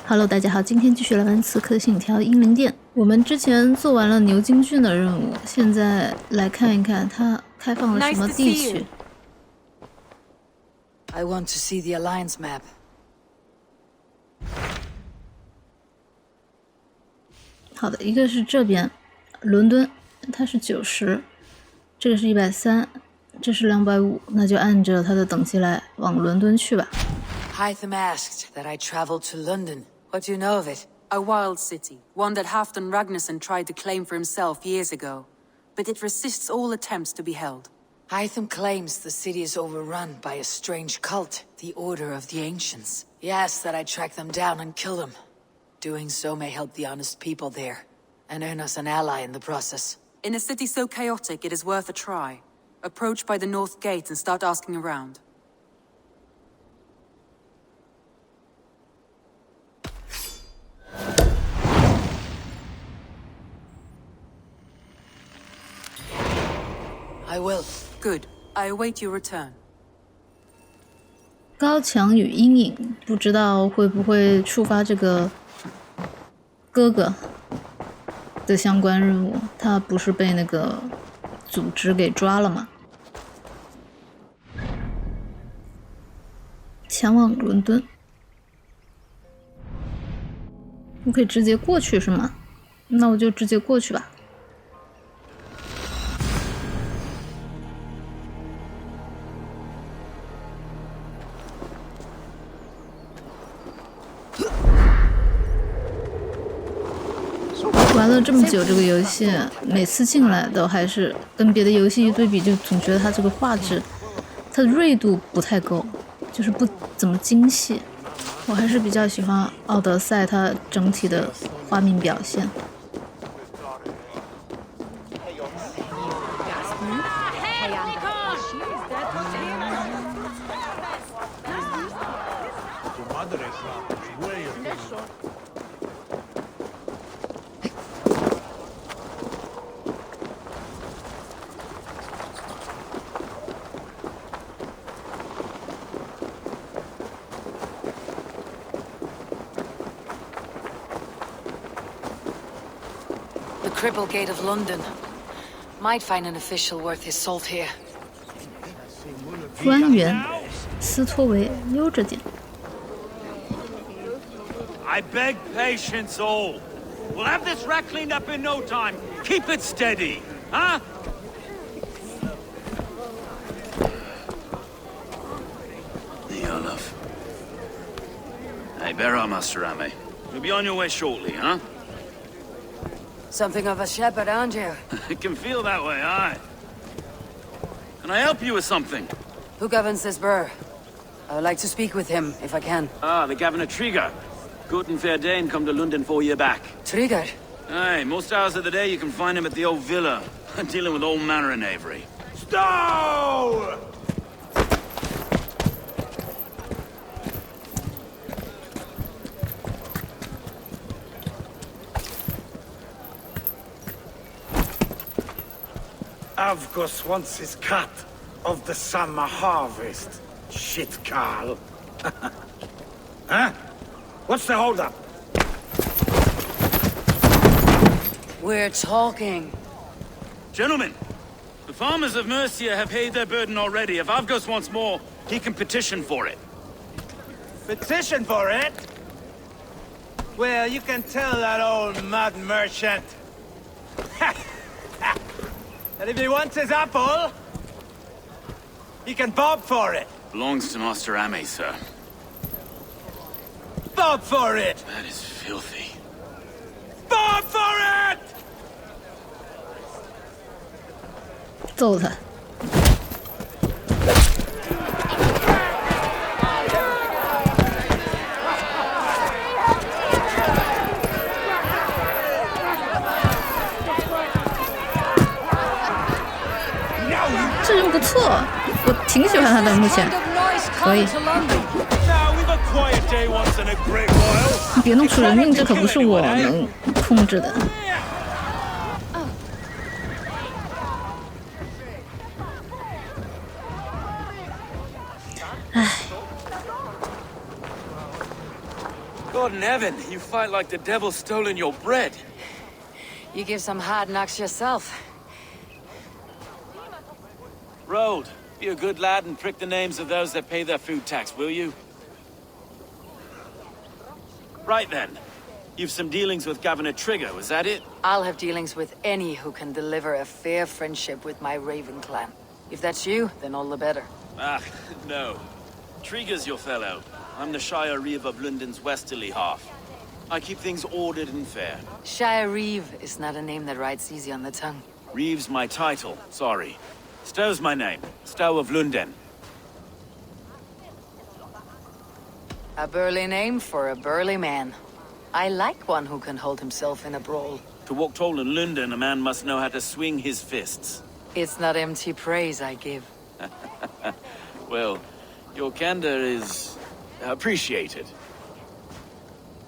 Hello， 大家好，今天继续来玩《刺客信条：英灵殿》。我们之前做完了牛津郡的任务，现在来看一看它开放了什么地区。I want to see the Alliance map. 好的，一个是这边，伦敦，它是90，这个是130，这是250，那就按着它的等级来往伦敦去吧。Hytham asked that I travel to London. What do you know of it? A wild city, one that Halfdan Ragnarsson tried to claim for himself years ago. But it resists all attempts to be held. Hytham claims the city is overrun by a strange cult, the Order of the Ancients. He asks that I track them down and kill them. Doing so may help the honest people there, and earn us an ally in the process. In a city so chaotic, it is worth a try. Approach by the North Gate and start asking around. I will. Good. I await your return. 高墙与阴影，不知道会不会触发这个哥哥的相关任务？他不是被那个组织给抓了吗？前往伦敦，我可以直接过去是吗？那我就直接过去吧。玩了这么久这个游戏，每次进来都还是跟别的游戏一对比，就总觉得它这个画质，它的锐度不太够，就是不怎么精细。我还是比较喜欢奥德赛它整体的画面表现。Cripple Gate of London. Might find an official worth his salt here. 官员斯托维悠着点。I beg patience, all. We'll have this rat cleaned up in no time. Keep it steady, huh? Olaf. Hey, bear up, Master Rame. You'll be on your way shortly, huh? Something of a shepherd, aren't you? It can feel that way, aye. Can I help you with something? Who governs this burr? I would like to speak with him, if I can. Ah, the Governor Trigger. Good and fair Dane come to London 4 years back. Trigger? Aye, most hours of the day you can find him at the old villa, dealing with all manner of knavery. Stow! Avgos wants his cut of the summer harvest. Shit, Carl. Huh? What's the holdup? We're talking. Gentlemen, the farmers of Mercia have paid their burden already. If Avgos wants more, he can petition for it. Petition for it? Well, you can tell that old mud merchant. And if he wants his apple, he can bob for it. Belongs to Master Ame, sir. Bob for it! That is filthy. Bob for it! 揍他！这人不错，我挺喜欢他的，目前可以。你别弄出人命，这可不是我能控制的。唉。Nevin, you fight like the devil's stolen your bread. You give some hard knocks yourself. Road, be a good lad and prick the names of those that pay their food tax, will you? Right then. You've some dealings with Governor Trigger, was that it? I'll have dealings with any who can deliver a fair friendship with my Raven clan. If that's you, then all the better. Ah, no. Trigger's your fellow. I'm the Shire Reeve of London's westerly half. I keep things ordered and fair. Shire Reeve is not a name that rides easy on the tongue. Reeve's my title, sorry. Stow's my name. Stow of London. A burly name for a burly man. I like one who can hold himself in a brawl. To walk tall in London, a man must know how to swing his fists. It's not empty praise I give. Well, your candor is appreciated.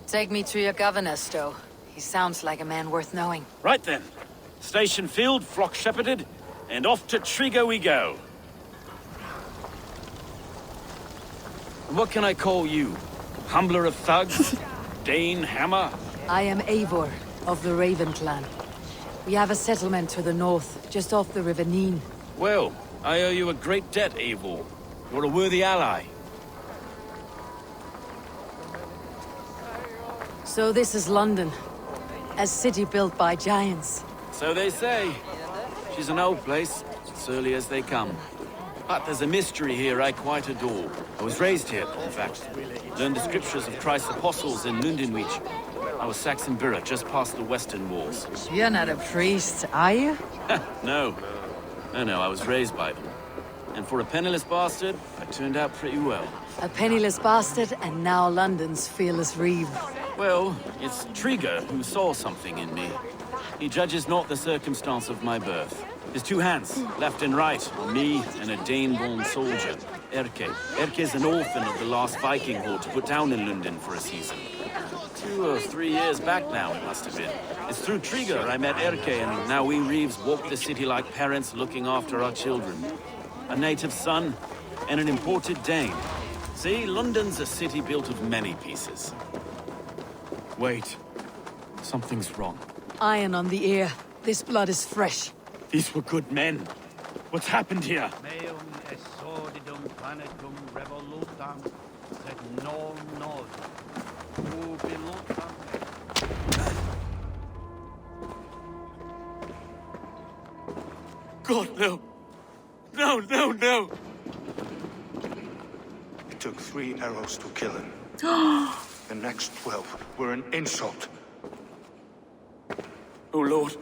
Take me to your governor, Stow. He sounds like a man worth knowing. Right then. Station filled, flock shepherded, and off to Trigger we go. What can I call you? Humbler of thugs? Dane Hammer? I am Eivor, of the Raven clan. We have a settlement to the north, just off the River Neen. Well, I owe you a great debt, Eivor. You're a worthy ally. So this is London. A city built by giants. So they say. She's an old place, as early as they come. But there's a mystery here I quite adore. I was raised here, in fact. Learned the scriptures of Christ's apostles in Lundenwich. I was Saxon Borough, just past the western walls. You're not a priest, are you? No. No, I was raised by them. And for a penniless bastard, I turned out pretty well. A penniless bastard, and now London's fearless Reeve. Well, it's Trigger who saw something in me. He judges not the circumstance of my birth. His two hands, left and right, on me and a Dane-born soldier, Erke. Erke's an orphan of the last Viking horde put down in London for a season. 2 or 3 years back now, it must have been. It's through Trigger I met Erke, and now we Reeves walk the city like parents looking after our children. A native son and an imported Dane. See, London's a city built of many pieces. Wait. Something's wrong. Iron on the ear. This blood is fresh. These were good men. What's happened here? God, no. No. It took 3 arrows to kill him. The next 12 were an insult. O Lord,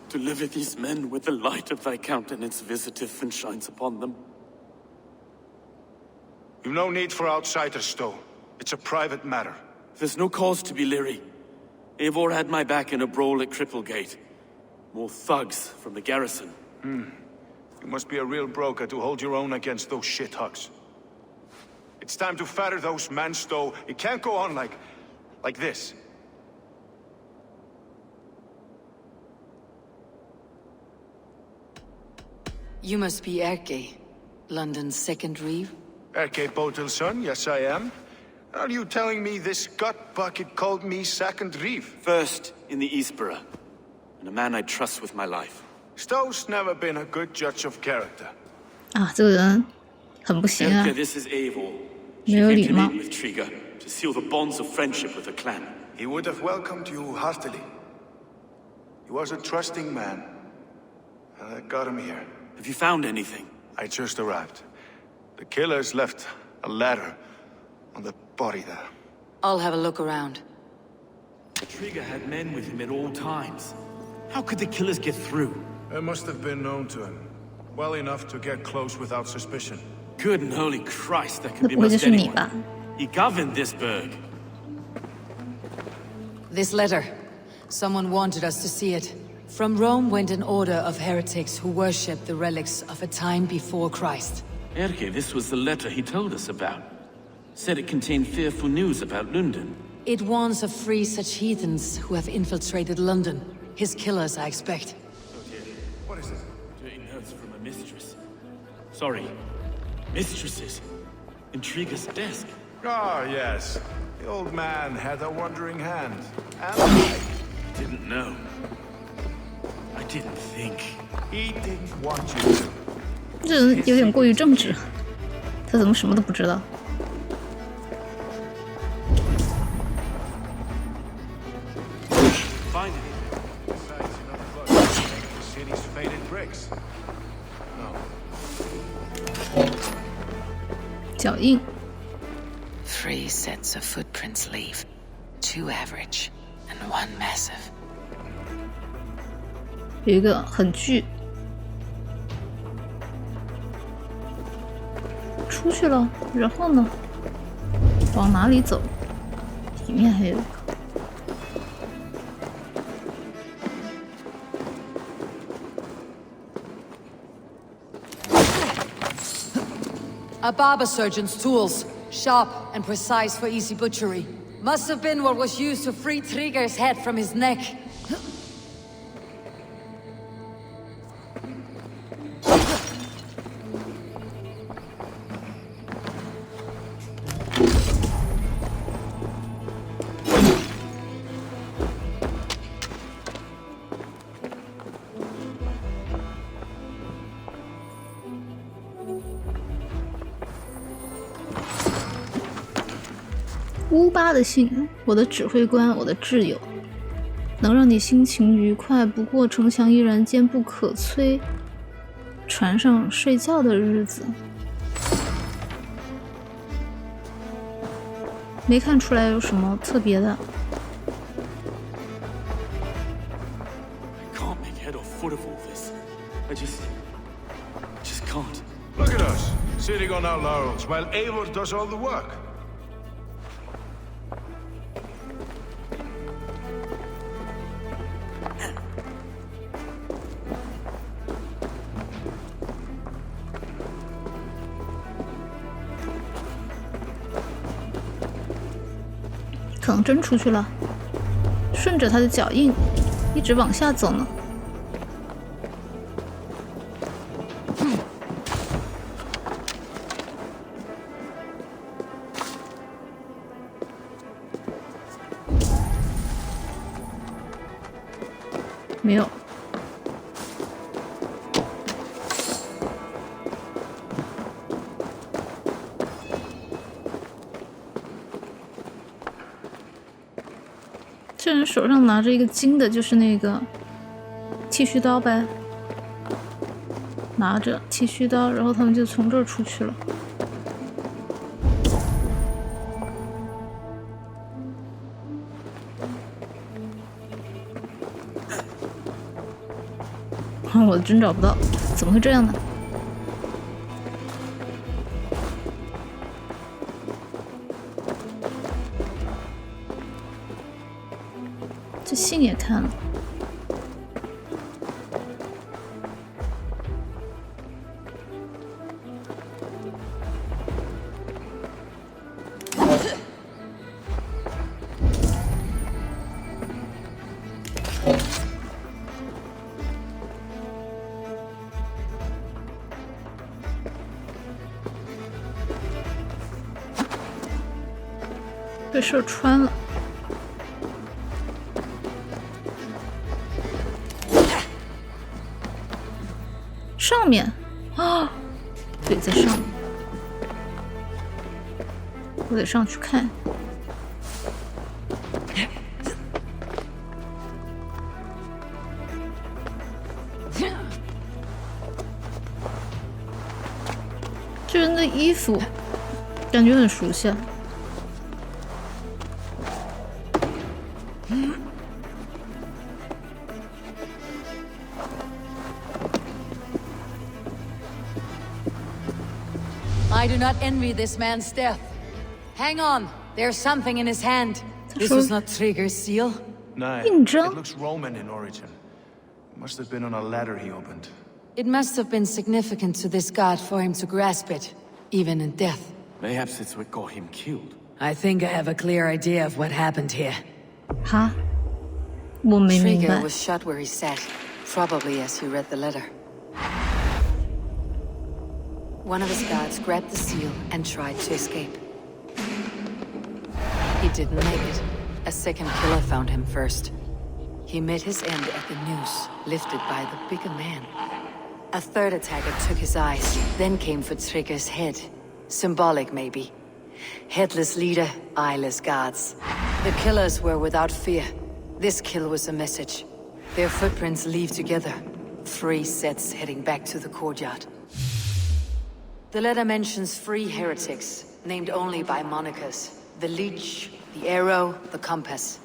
deliver these men with the light of thy countenance visiteth and shines upon them. You've no need for outsiders, Stow. It's a private matter. There's no cause to be leery. Eivor had my back in a brawl at Cripplegate. More thugs from the garrison. You must be a real broker to hold your own against those shithugs. It's time to fetter those men, Stow. It can't go on like this. You must be Erke, London's second Reeve. Erke Botel's son, yes I am. Are you telling me this gut bucket called me second Reeve? First in the Eastborough, and a man I trust with my life. Stow's never been a good judge of character. 啊，这个人很不行啊， Erke, this is Eivor. 没 She 有 came 礼 to 貌 meet。with Trigger to seal the bonds of friendship with the clan. He would have welcomed you heartily. He was a trusting man. And I got him here. Have you found anything? I just arrived. The killers left a ladder on the body there. I'll have a look around. Trigger had men with him at all times. How could the killers get through? It must have been known to him. Well enough to get close without suspicion. Good and holy Christ, that 那 could be 不会就 most 是你吧 anyone.？He governed this burg. This letter. Someone wanted us to see it. From Rome went an order of heretics who worshipped the relics of a time before Christ. Erke, this was the letter he told us about. Said it contained fearful news about London. It warns of 3 such heathens who have infiltrated London. His killers, I expect. What is it? Dirty notes from a mistress. Sorry, mistresses. In Trigger's desk. Ah, yes. The old man had a wandering hand. And I Didn't know. I didn't think. he didn't want you to. 这人有点过于正直，他怎么什么都不知道？ Find it. Besides another book. The city's faded bricks. No. 脚印， 3 sets of footprints leave. 2 average, and 1 massive. 有一个很巨，出去了，然后呢？往哪里走？里面还有一个。 A barber surgeon's tools, sharp and precise for easy butchery. Must have been what was used to free Trigger's head from his neck.乌巴的信，我的指挥官，我的挚友，能让你心情愉快，不过城墙依然坚不可摧。船上睡觉的日子，没看出来有什么特别的。 I can't make head or foot of all this. I just can't. Look at us, sitting on our laurels while Eivor does all the work. 可能真出去了，顺着他的脚印一直往下走呢。没有。 这人手上拿着一个金的，就是那个剃须刀呗。拿着剃须刀，然后他们就从这儿出去了。我真找不到，怎么会这样呢？这信也看了。被射穿了。 上面啊，对，在上面，我得上去看。这人的衣服感觉很熟悉啊。 I do not envy this man's death. Hang on, there's something in his hand. This was not Trigger's seal. No, Ninja? it looks Roman in origin. Must have been on a ladder he opened. It must have been significant to this god for him to grasp it, even in death. Perhaps it's what got him killed. I think I have a clear idea of what happened here. 哈，我没明 Trigger 白。 was shot where he sat, probably as he read the letter. One of his guards grabbed the seal and tried to escape. He didn't make it. A second killer found him first. He met his end at the noose, lifted by the bigger man. A third attacker took his eyes, then came for Trigger's head. Symbolic, maybe. Headless leader, eyeless guards. The killers were without fear. This kill was a message. Their footprints leave together. 3 sets heading back to the courtyard. The letter mentions 3 heretics, named only by monikers. The Leech, the Arrow, the Compass.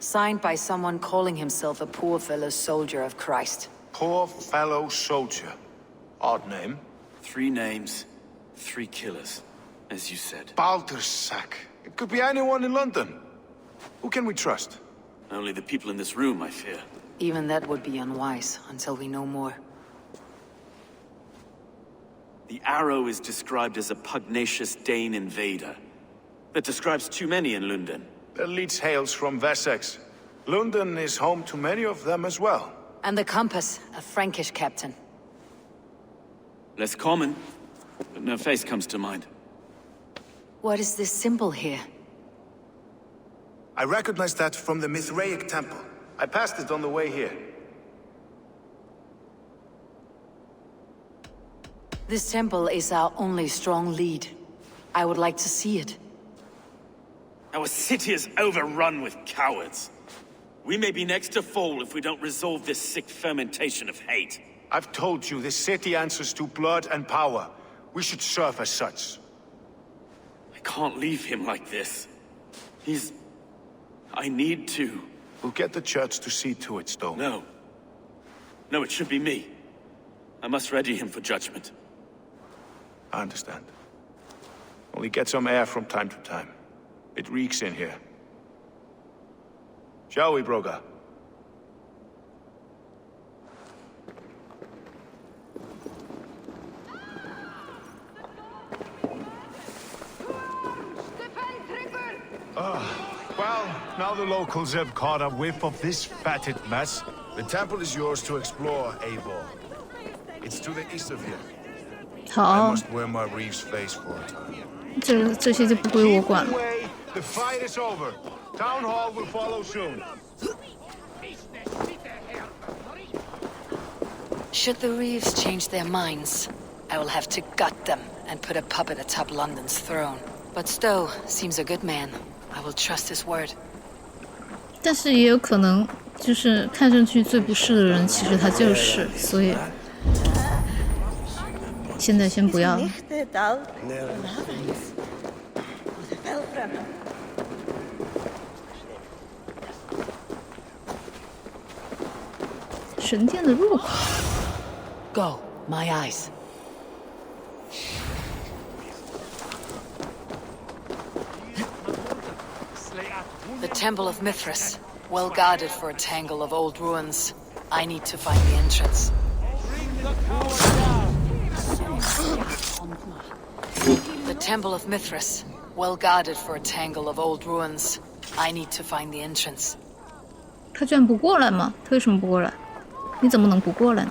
Signed by someone calling himself a poor fellow soldier of Christ. Poor fellow soldier. Odd name. 3 names, 3 killers, as you said. Baldersack. It could be anyone in London. Who can we trust? Only the people in this room, I fear. Even that would be unwise, until we know more. The Arrow is described as a pugnacious Dane invader. That describes too many in London. The Leech hails from Wessex. London is home to many of them as well. And the Compass, a Frankish captain. Less common, but no face comes to mind. What is this symbol here? I recognize that from the Mithraic temple. I passed it on the way here. This temple is our only strong lead. I would like to see it. Our city is overrun with cowards. We may be next to fall if we don't resolve this sick fermentation of hate. I've told you, this city answers to blood and power. We should serve as such. I can't leave him like this. I need to. We'll get the church to see to it, Stone. No. No, it should be me. I must ready him for judgment. I understand. Only get some air from time to time. It reeks in here. Shall we, Broga? Well, now the locals have caught a whiff of this fatted mess. The temple is yours to explore, Eivor. It's to the east of here. I 好， must wear my Reeve's face for a time. 这些就不归我管了。 Way, the fight is over. Town hall will follow soon. Should the Reeves change their minds, I will have to gut them and put a puppet atop London's throne. But Stowe seems a good man. I will trust his word. 但是也有可能，就是看上去最不是的人，其实他就是，所以现在先不要了。神殿的入口。 Go, my eyes. The Temple of Mithras, well guarded for a tangle of old ruins. I need to find the entrance. The Temple of Mithras, well guarded for a tangle of old ruins. I need to find the entrance. 他居然不过来吗？他为什么不过来？你怎么能不过来呢？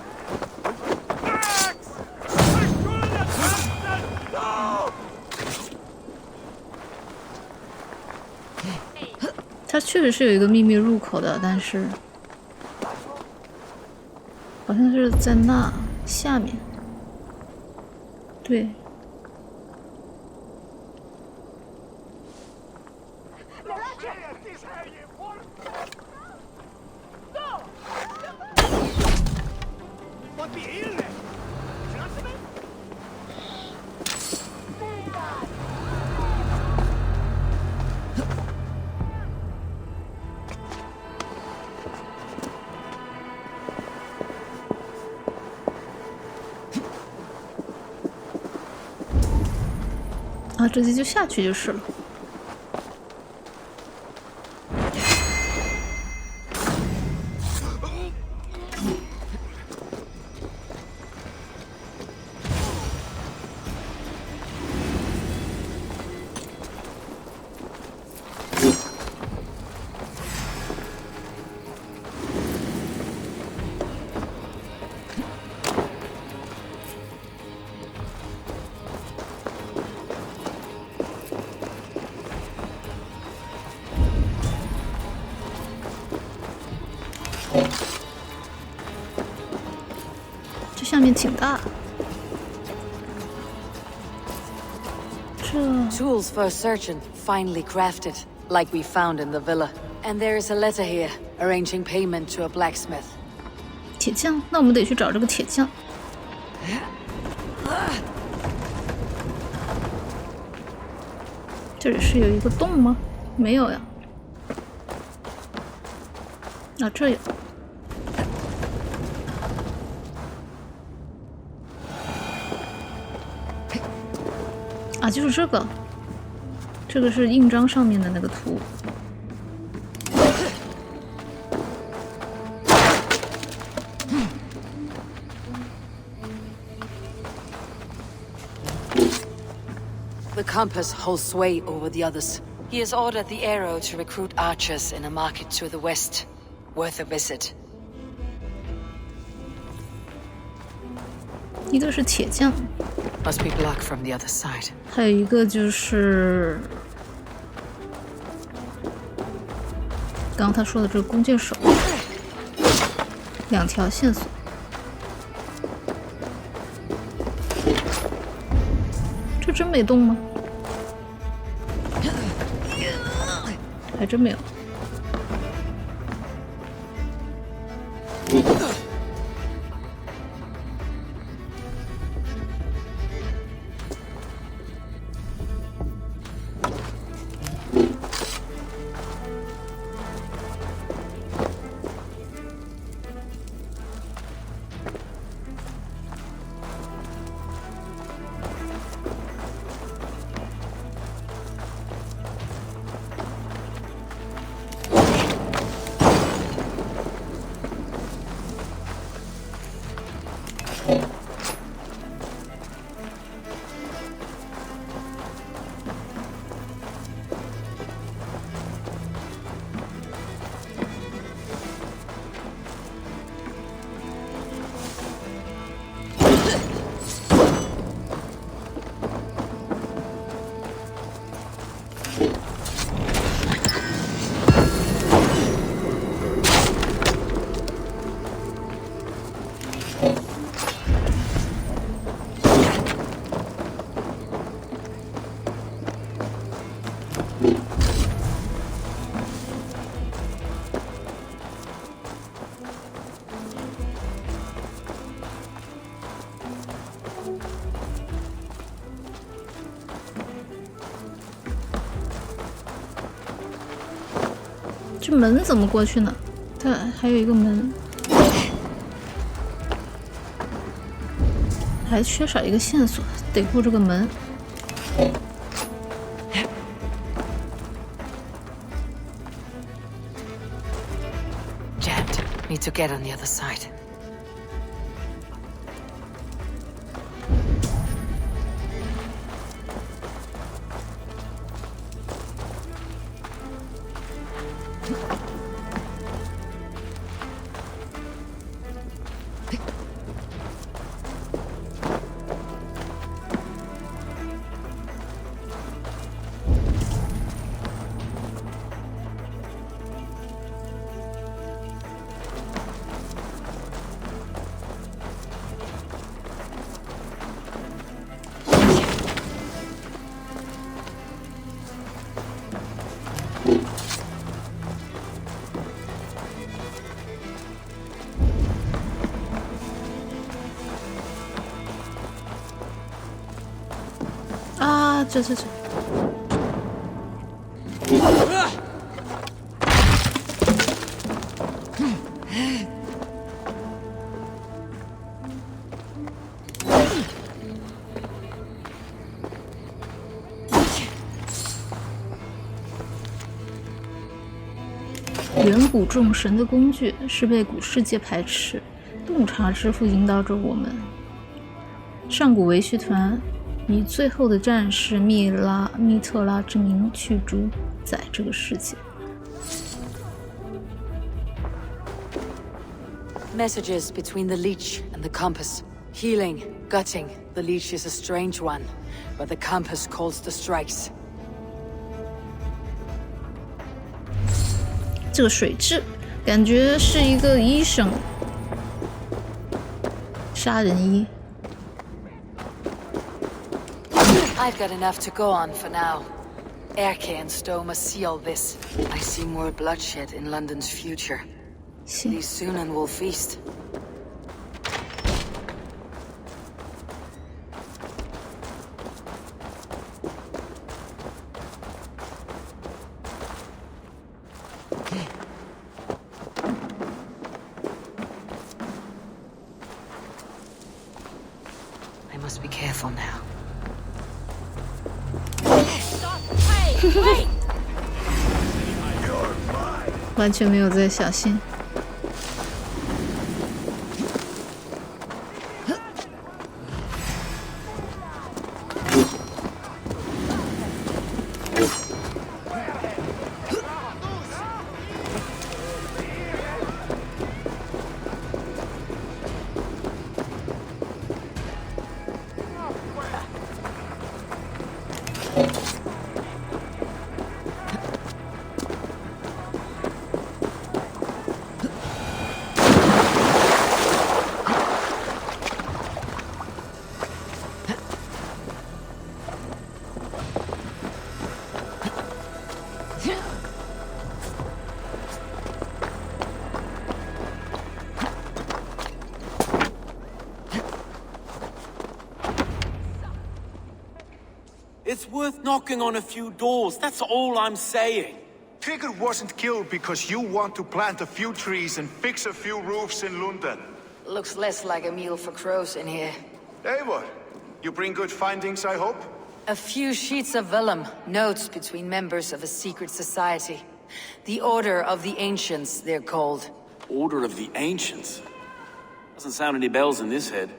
它确实是有一个秘密入口的，但是好像是在那下面。对。啊，直接就下去就是了。这下面挺大。这 Tools for a surgeon, finely crafted, like we found in the villa. And there is a letter here, arranging payment to a blacksmith. 铁匠，那我们得去找这个铁匠。这里是有一个洞吗？没有呀。啊，这有。啊，就是这个，这个是印章上面的那个图。The compass holds sway over the others. He has ordered the arrow to recruit archers in a market to the west. Worth a visit. 一个是铁匠， Must be blocked from the other side. 还有一个就是刚刚他说的这个弓箭手，两条线索。这真没动吗？还真没有。这门怎么过去呢？它还有一个门，还缺少一个线索，得过这个门。Jammed. Need to get on the other side.啊，这。远古众神的工具是被古世界排斥，洞察之父引导着我们。上古维序团以最后的战士密特拉之名去主宰这个世界。Messages between the leech and the compass. Healing, gutting. The leech is a strange one, but the compass calls the strikes. 这个水蛭感觉是一个医生，杀人医。I've got enough to go on for now. Erke and Stowe must see all this. I see more bloodshed in London's future. 行， These Sunan will feast. I must be careful now. 完全没有在小心。It's worth knocking on a few doors, that's all I'm saying. Tigger wasn't killed because you want to plant a few trees and fix a few roofs in London. Looks less like a meal for crows in here. Eivor, you bring good findings, I hope? A few sheets of vellum, notes between members of a secret society. The Order of the Ancients, they're called. Order of the Ancients? Doesn't sound any bells in this head.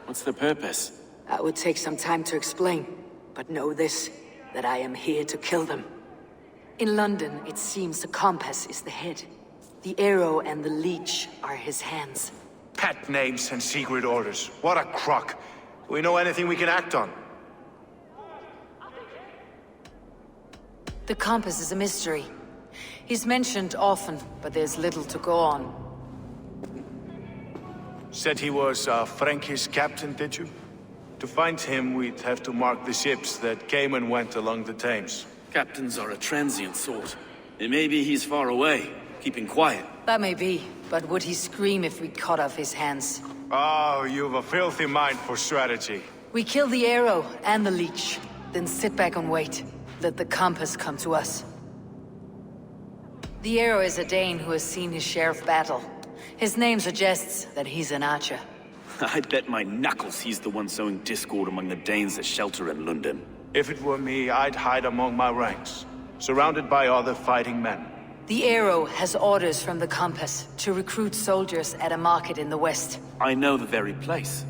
What's the purpose? That would take some time to explain. But know this, that I am here to kill them. In London, it seems the compass is the head. The arrow and the leech are his hands. Pet names and secret orders. What a crock. Do we know anything we can act on? The compass is a mystery. He's mentioned often, but there's little to go on. Said he was a Frankish captain, did you? To find him, we'd have to mark the ships that came and went along the Thames. Captains are a transient sort. It may be he's far away, keeping quiet. That may be, but would he scream if we cut off his hands? Oh, you've a filthy mind for strategy. We kill the arrow and the leech, then sit back and wait. Let the compass come to us. The arrow is a Dane who has seen his share of battle. His name suggests that he's an archer. I'd bet my knuckles he's the one sowing discord among the Danes that shelter in London. If it were me, I'd hide among my ranks, surrounded by other fighting men. The arrow has orders from the compass to recruit soldiers at a market in the west. I know the very place.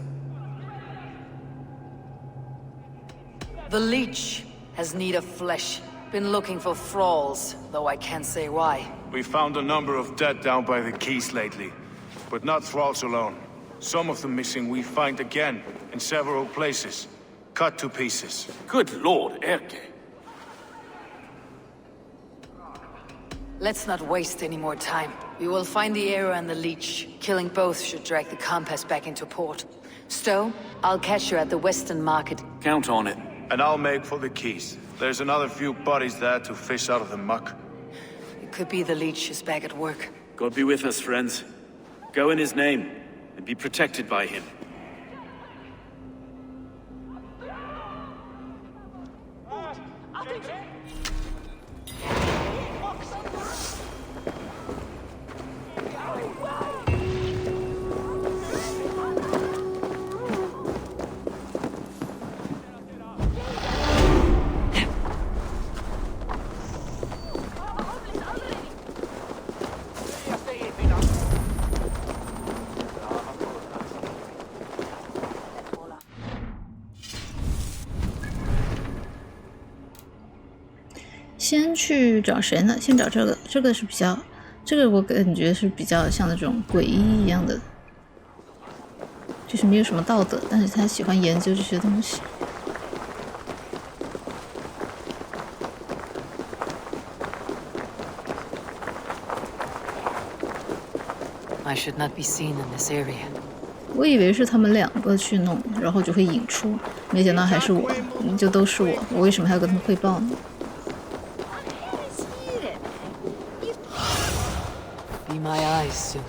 The leech has need of flesh. Been looking for thralls, though I can't say why. We found a number of dead down by the quays lately, but not thralls alone. Some of the missing we find again in several places, cut to pieces. Good lord, Erke. Let's not waste any more time. We will find the arrow and the leech. Killing both should drag the compass back into port. Stowe, I'll catch you at the western market. Count on it. And I'll make for the quays. There's another few bodies there to fish out of the muck. It could be the leech is back at work. God be with us, friends. Go in his name, and be protected by him.先去找谁呢？先找这个，这个是比较，这个我感觉是比较像那种诡异一样的，就是没有什么道德，但是他喜欢研究这些东西。I should not be seen in this area. 我以为是他们两个去弄，然后就会引出，没想到还是我，就都是我，我为什么还要跟他们汇报呢？ Be my eyes, Sunan.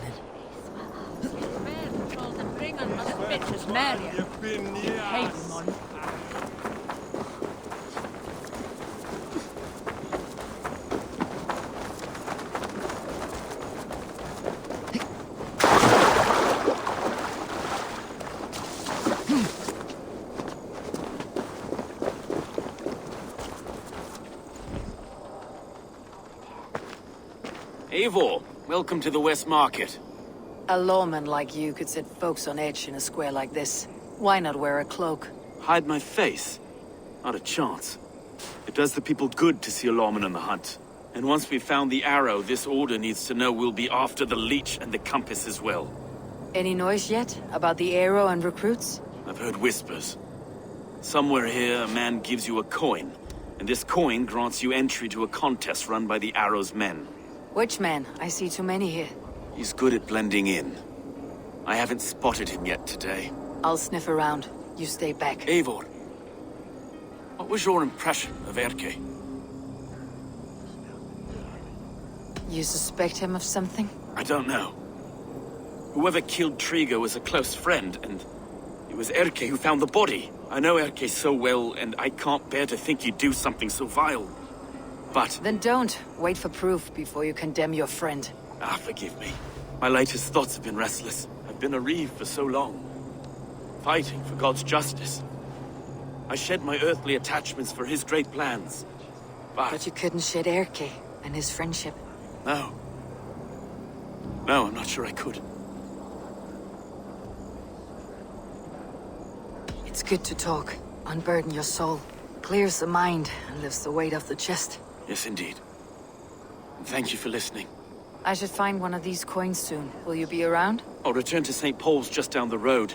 Eivor, welcome to the West Market. A lawman like you could set folks on edge in a square like this. Why not wear a cloak? Hide my face? Not a chance. It does the people good to see a lawman on the hunt. And once we've found the arrow, this order needs to know we'll be after the leech and the compass as well. Any noise yet about the arrow and recruits? I've heard whispers. Somewhere here, a man gives you a coin, and this coin grants you entry to a contest run by the arrow's men. Which man? I see too many here. He's good at blending in. I haven't spotted him yet today. I'll sniff around. You stay back. Eivor, what was your impression of Erke? You suspect him of something? I don't know. Whoever killed Trigo was a close friend, and it was Erke who found the body. I know Erke so well, and I can't bear to think he'd do something so vile. But... Then don't. Wait for proof before you condemn your friend. forgive me. My latest thoughts have been restless. I've been a reeve for so long, fighting for God's justice. I shed my earthly attachments for his great plans. But you couldn't shed Erke and his friendship. No. No, I'm not sure I could. It's good to talk. Unburden your soul. Clears the mind and lifts the weight off the chest. Yes, indeed. And thank you for listening. I should find one of these coins soon. Will you be around? I'll return to St. Paul's just down the road.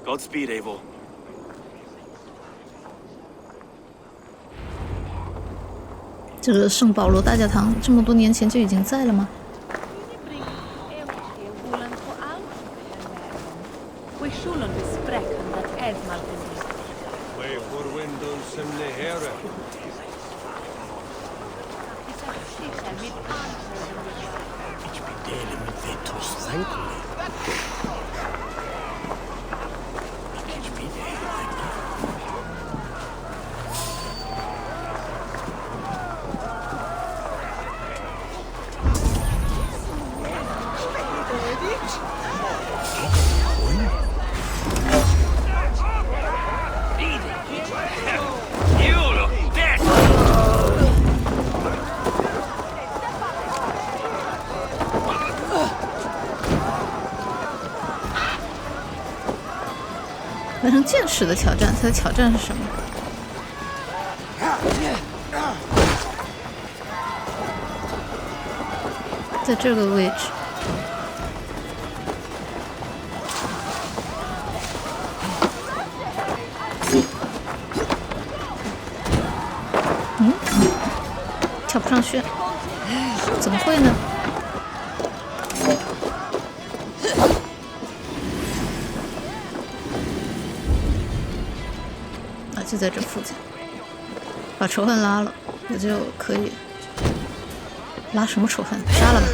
Godspeed, Eivor. 这个圣保罗大教堂这么多年前就已经在了吗？ 完成剑士的挑战，它的挑战是什么？在这个位置。跳不上去，怎么会呢？就在这附近，把仇恨拉了，我就可以拉什么仇恨？杀了吧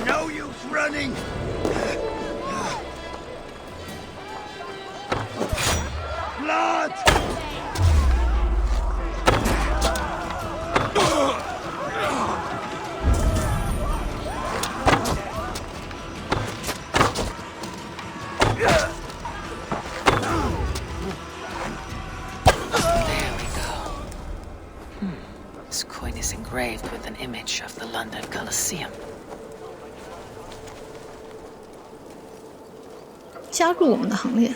！No use running! Blood! This coin is engraved with an image of the London Colosseum. 加入我们的行列。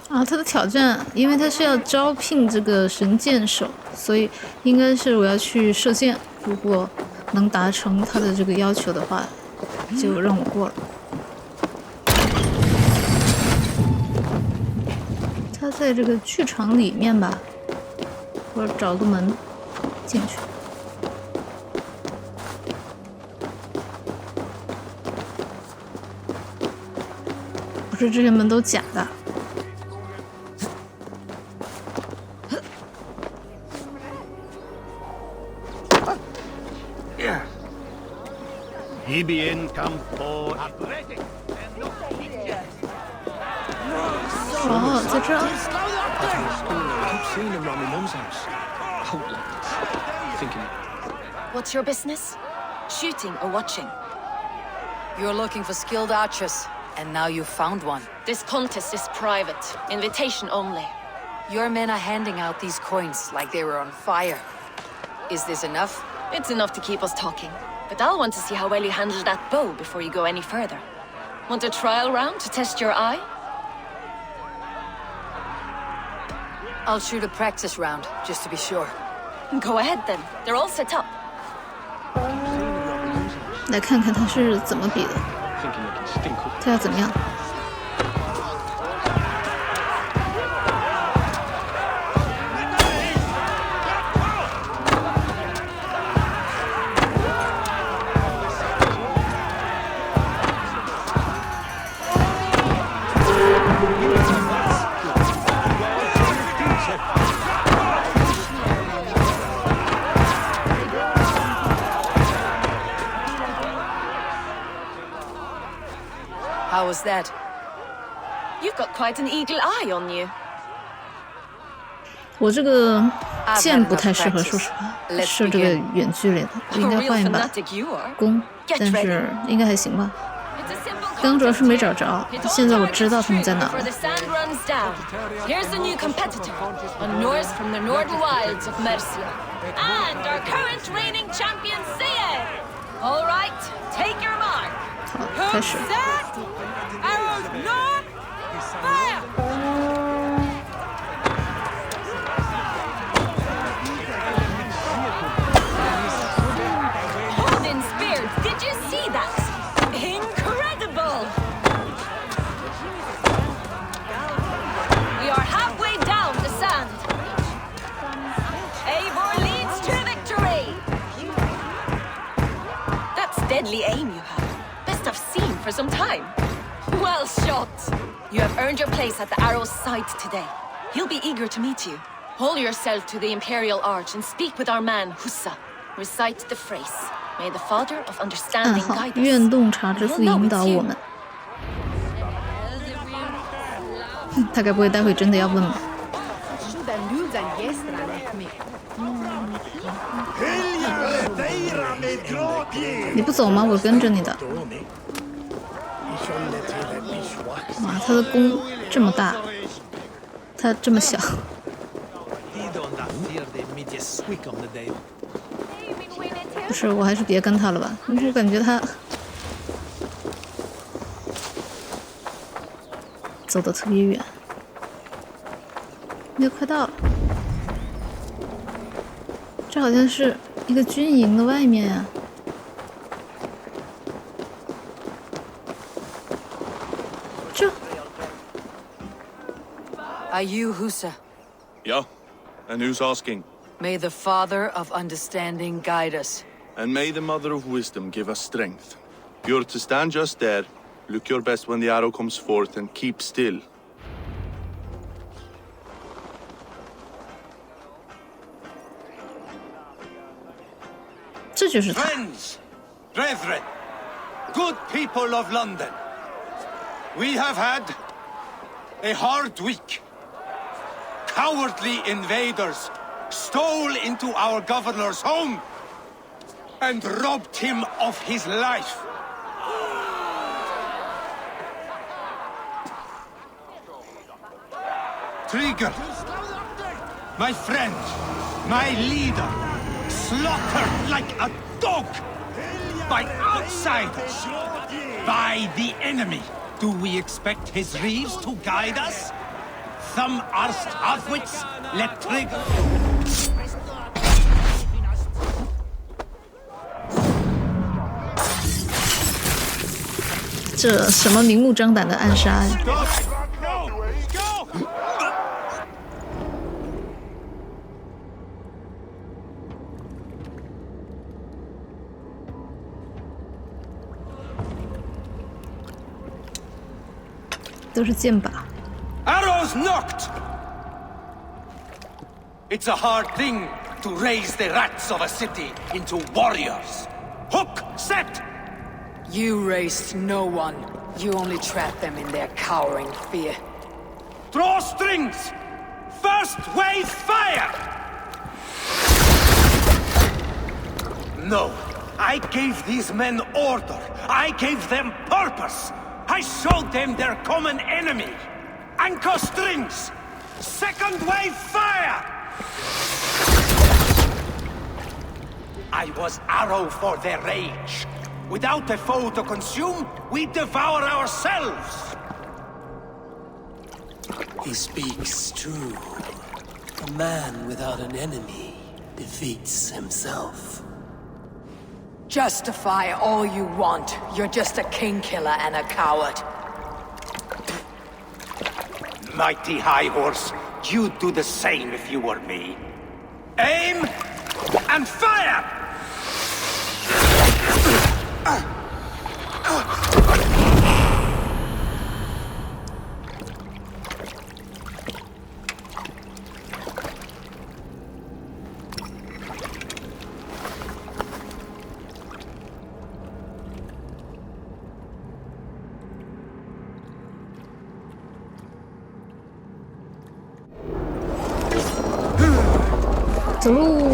啊，他的挑战，因为他是要招聘这个神箭手，所以应该是我要去射箭。如果能达成他的这个要求的话，就让我过了。他在这个剧场里面吧，我找个门进去。不是这些门都假的。 Bien campo. 哦，在这儿。 What's your business? Shooting or watching? You're looking for skilled archers, and now you've found one. This contest is private, invitation only. Your men are handing out these coins like they were on fire. Is this enough? It's enough to keep us talking. But I'll want to see how well you handle that bow before you go any further. Want a trial round to test your eye? I'll shoot a practice round, just to be sure. Go ahead then. They're all set up. 来看看他是怎么比的，他要怎么样？ How was that? You've got quite an eagle eye on you. 我这个剑不太适合，说实话，射这个远距离的，我应该换一把弓，但是应该还行吧。刚主要是没找着，现在我知道他们在哪了。 Here's the new competitor, a Norse from the northern wilds of Mercia, and our current reigning champion, Sia. All right, take your mark. 好，开始。 Arrows north, fire! Odin spears, did you see that? Incredible! We are halfway down the sand. Eivor leads to victory! That's deadly aim you have. Best I've seen for some time. Well shot! You have earned your place at the arrow's side today. He'll be eager to meet you. Hold yourself to the Imperial Arch and speak with our man, Hussa. Recite the phrase. May the Father of 暗 Understanding 号， guide us. 愿洞察之父引导我们。他该不会待会真的要问吧？你不走吗？我跟着你的。哇，他的弓这么大，他这么小。不是，我还是别跟他了吧，我感觉他走得特别远，应该快到了。这好像是一个军营的外面啊。这 Are you Husa? Yeah? And who's asking? May the Father of Understanding guide us. And may the Mother of Wisdom give us strength. You're to stand just there, look your best when the arrow comes forth, and keep still. Friends, brethren, good people of London, we have had a hard week. Cowardly invaders stole into our governor's home and robbed him of his life. Trigger, my friend, my leader, slaughtered like a dog by outsiders, by the enemy. Do we expect his reeves to guide us? Some arst outwits let Trigger. 这什么明目张胆的暗杀呀！都是剑靶。 Arrows knocked! It's a hard thing to raise the rats of a city into warriors. Hook, set! You raised no one. You only trapped them in their cowering fear. Draw strings! First wave fire! No, I gave these men order. I gave them purpose. I showed them their common enemy. Anchor strings! Second wave fire! I was arrow for their rage. Without a foe to consume, we devour ourselves! He speaks true. A man without an enemy defeats himself. Justify all you want. You're just a king killer and a coward. Mighty High Horse, you'd do the same if you were me. Aim and fire!走路。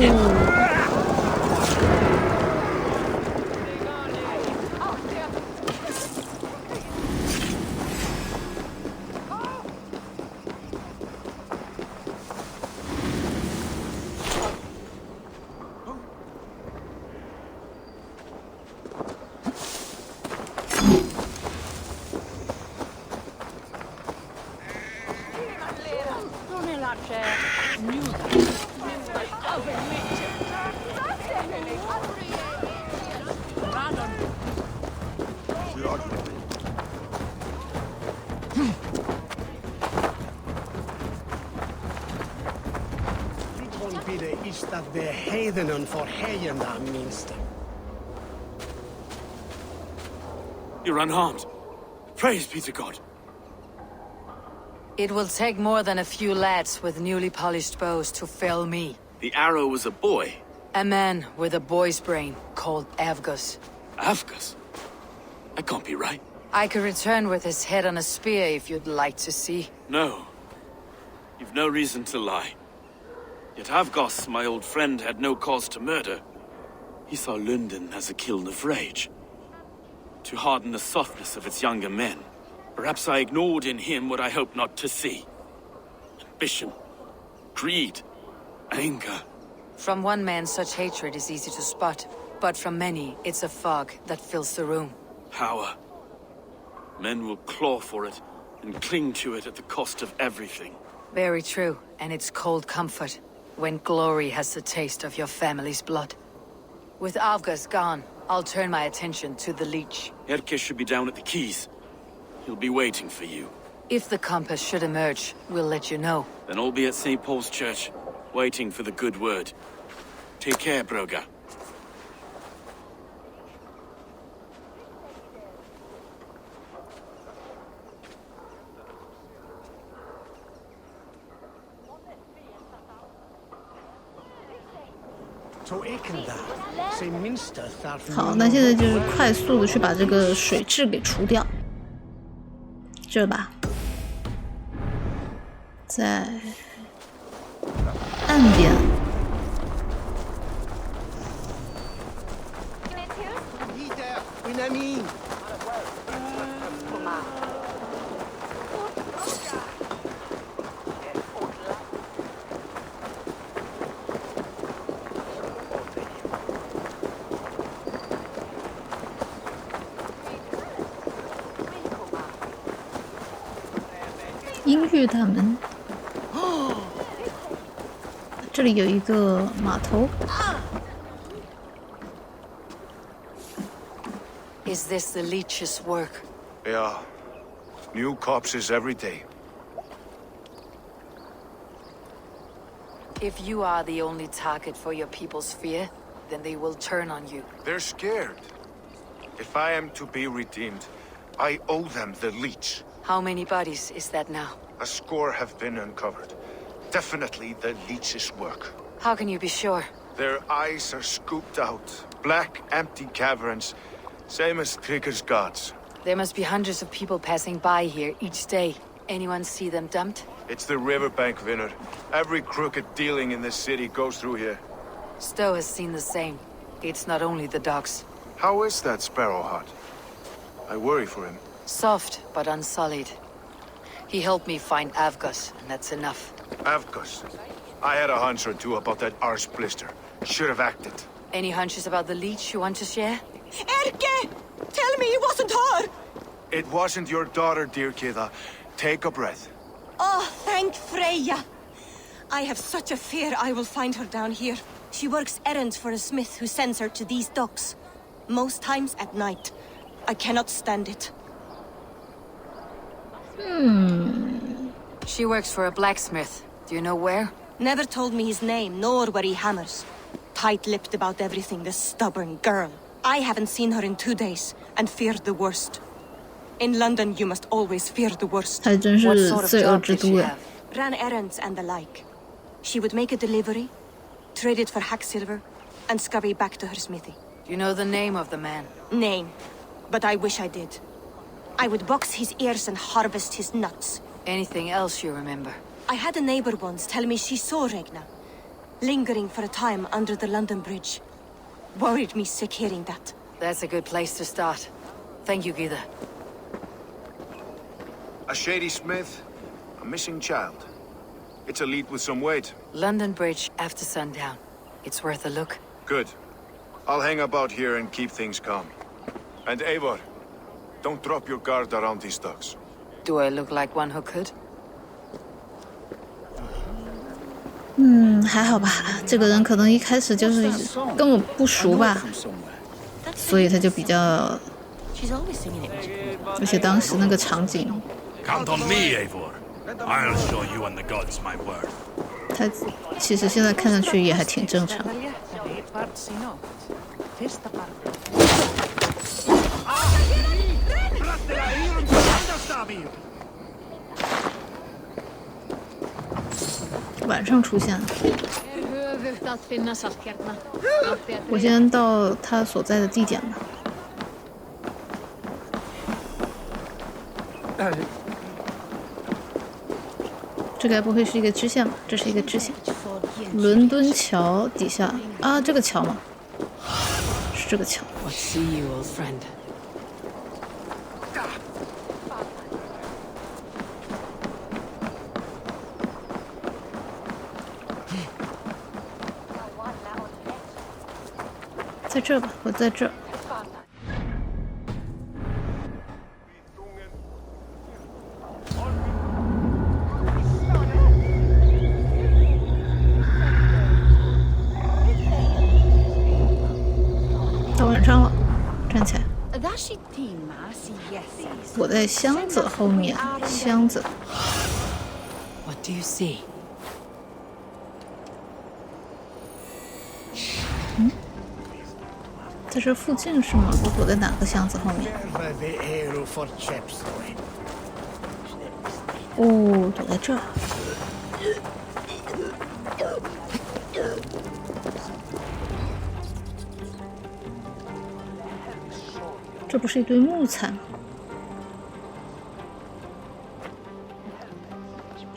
Is that the heathen for Heyerna minst? You're unharmed. Praise be to God. It will take more than a few lads with newly polished bows to fell me. The arrow was a boy. A man with a boy's brain called Avgus. Avgus? That can't be right. I could return with his head on a spear if you'd like to see. No. You've no reason to lie. Yet Avgos, my old friend, had no cause to murder. He saw London as a kiln of rage. To harden the softness of its younger men. Perhaps I ignored in him what I hoped not to see. Ambition, greed, anger. From one man, such hatred is easy to spot. But from many, it's a fog that fills the room. Power. Men will claw for it and cling to it at the cost of everything. Very true, and it's cold comfort. when glory has the taste of your family's blood. With Avgas gone, I'll turn my attention to the Leech. Erke should be down at the quays. He'll be waiting for you. If the compass should emerge, we'll let you know. Then I'll be at St. Paul's Church, waiting for the good word. Take care, Broga. 好，那现在就是快速的去把这个水蛭给除掉，这吧，在岸边。音乐大门，这里有一个码头。Is this the Leech's work? Yeah. New corpses every day. If you are the only target for your people's fear, then they will turn on you. They're scared. If I am to be redeemed, I owe them the Leech. How many bodies is that now? A score have been uncovered. Definitely the Leech's work. How can you be sure? Their eyes are scooped out. Black, empty caverns. Same as Trigger's gods. There must be hundreds of people passing by here each day. Anyone see them dumped? It's the riverbank, Vinner. Every crooked dealing in this city goes through here. Stowe has seen the same. It's not only the docks. How is that Sparrow Hut? I worry for him. Soft, but unsullied. He helped me find Avgas, and that's enough. Avgas. I had a hunch or two about that arse blister. Should have acted. Any hunches about the Leech you want to share? Erke! Tell me it wasn't her! It wasn't your daughter, dear Kida. Take a breath. Oh, thank Freya. I have such a fear I will find her down here. She works errands for a smith who sends her to these docks. Most times at night. I cannot stand it. She works for a blacksmith. Do you know where? Never told me his name, nor where he hammers. Tight-lipped about everything, this stubborn girl. I haven't seen her in 2 days, and feared the worst. In London, you must always fear the worst. 还真 What 是 sort of 罪恶 job 之 did 都 she 哎。 have? Ran errands and the like. She would make a delivery, trade it for hack silver, and scurry back to her smithy. Do you know the name of the man? Name. But I wish I did. I would box his ears and harvest his nuts. Anything else you remember? I had a neighbor once tell me she saw Regna, lingering for a time under the London Bridge. Worried me sick hearing that. That's a good place to start. Thank you, Gida. A shady smith, a missing child. It's a lead with some weight. London Bridge after sundown. It's worth a look. Good. I'll hang about here and keep things calm. And Eivor, don't drop your guard around these docks. Do I look like one who could? 还好吧，这个人可能一开始就是跟我不熟吧，所以他就比较， She's always singing it. 而且当时那个场景， Count on me, Eivor. I'll show you and the gods my worth. 他其实现在看上去也还挺正常。晚上出现了，我先到他所在的地点吧。这该不会是一个支线吧？这是一个支线。伦敦桥底下啊，这个桥吗？是这个桥。 What see you, old friend? 在这吧，我在这。躲在箱子后面，箱子。What do you see? 在这附近是吗？我躲在哪个箱子后面？哦，躲在这儿。这不是一堆木材吗？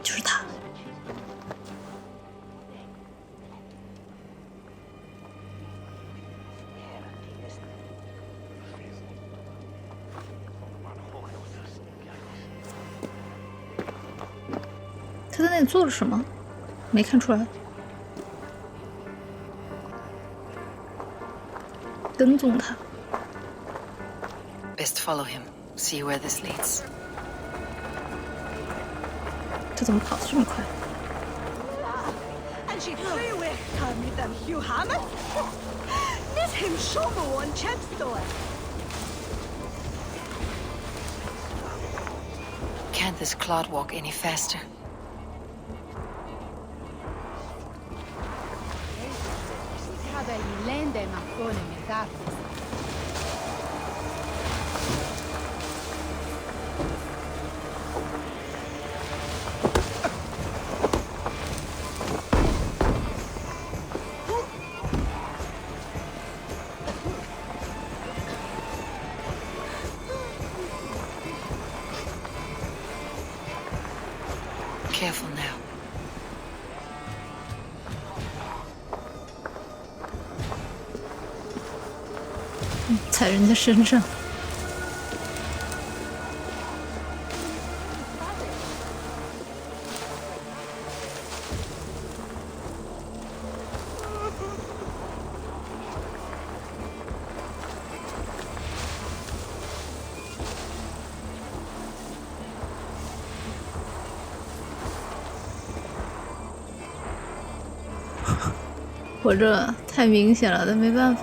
就是它。他在那里做了什么？没看出来。跟踪他。Best follow him. See where this leads. 这怎么跑得这么快？ Can't this clod walk any faster? Careful now. 踩人家身上。我这太明显了，但没办法。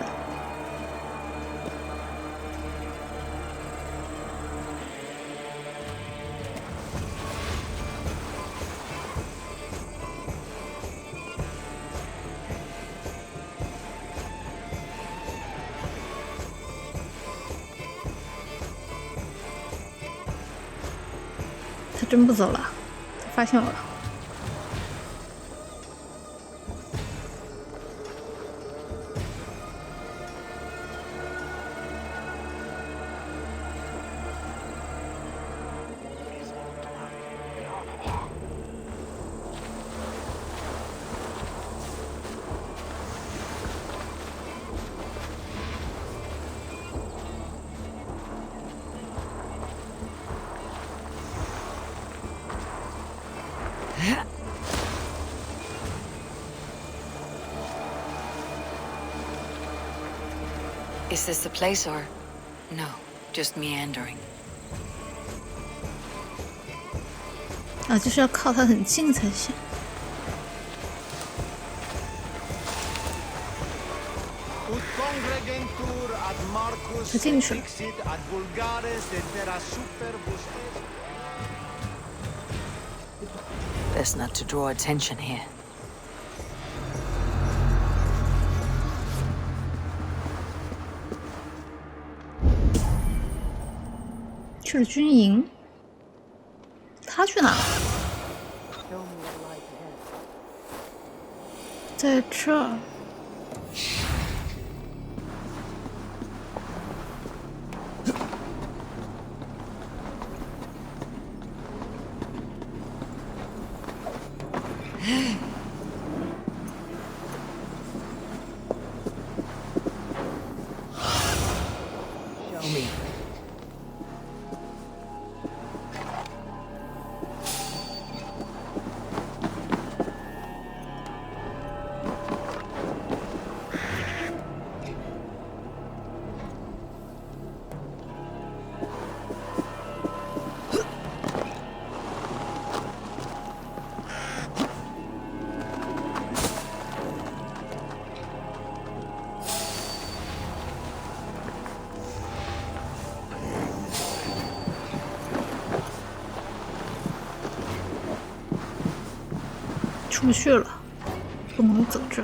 他真不走了，他发现我了。 Is this the place or no? Just meandering. 啊，就是要靠它很近才行。他进去了。Best not to draw attention here. 去了军营，他去哪了？在这儿。Show me. 出不去了，不能走这。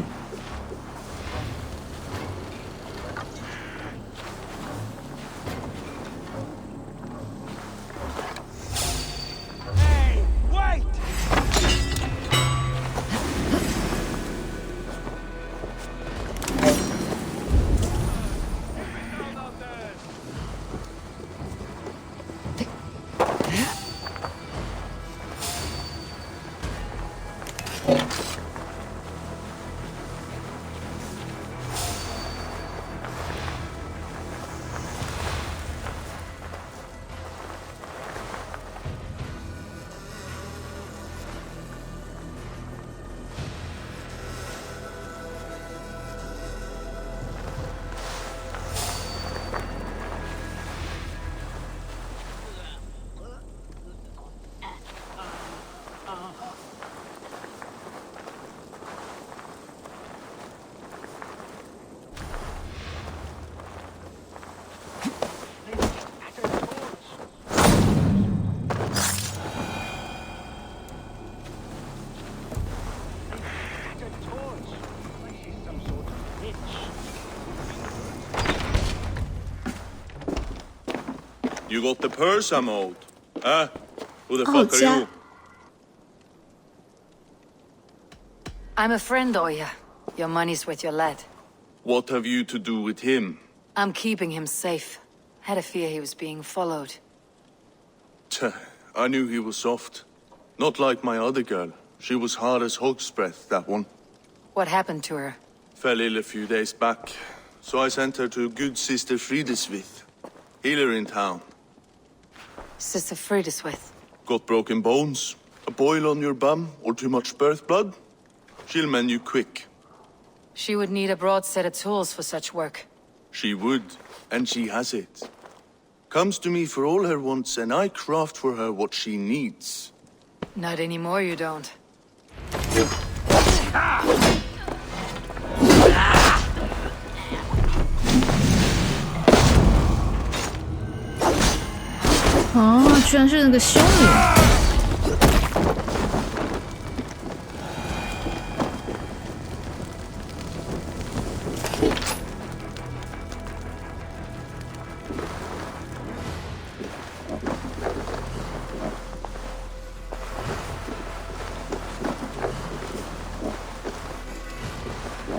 You got the purse I'm owed? Huh? Who the fuck are you? I'm a friend, Oya. Your money's with your lad. What have you to do with him? I'm keeping him safe. Had a fear he was being followed. Tch, I knew he was soft. Not like my other girl. She was hard as hog's breath, that one. What happened to her? Fell ill a few days back. So I sent her to good Sister Frideswith. Healer in town. Sister Frideswith. Got broken bones, a boil on your bum, or too much birth blood? She'll mend you quick. She would need a broad set of tools for such work. She would, and she has it. Comes to me for all her wants, and I craft for her what she needs. Not anymore, you don't. 哦，居然是那个修女。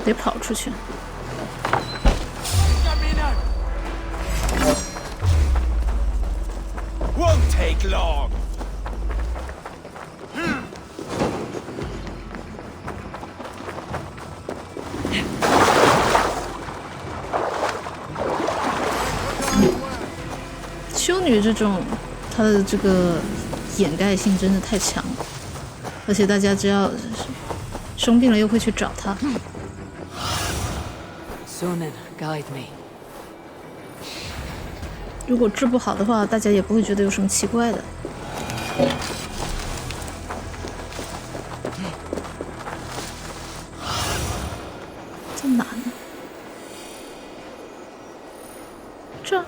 得跑出去。 Won't take long. Hmm. 修女这种，她的这个掩盖性真的太强了，而且大家只要生病了又会去找她。 Sunan, guide me. 如果治不好的话，大家也不会觉得有什么奇怪的。在哪呢？这。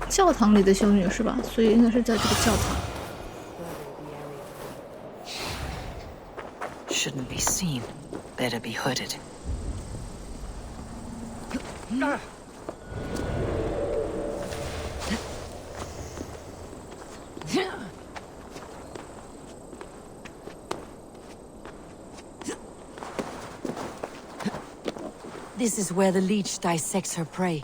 教堂里的修女是吧？所以应该是在这个教堂。 Shouldn't be seen. Better be hooded. This is where the leech dissects her prey.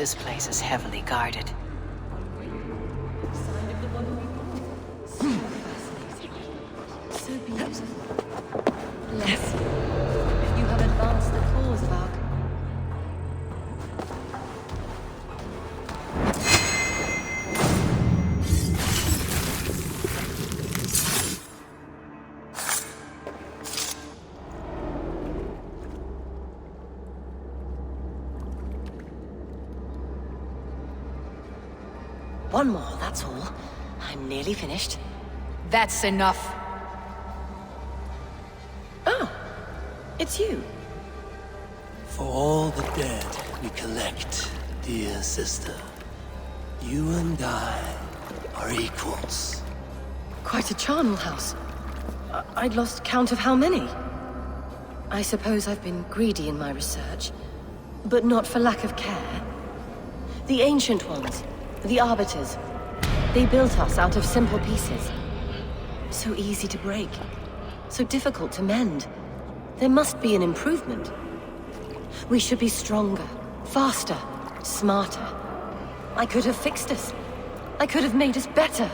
this place is heavily guarded. So beautiful. Bless you. You have advanced the cause of our... One more, that's all. I'm nearly finished. That's enough. Oh, it's you. For all the dead we collect, dear sister, you and I are equals. Quite a charnel house. I'd lost count of how many. I suppose I've been greedy in my research, but not for lack of care. The ancient ones, the arbiters, they built us out of simple pieces. So easy to break, so difficult to mend. There must be an improvement. We should be stronger, faster, smarter. I could have fixed us. I could have made us better.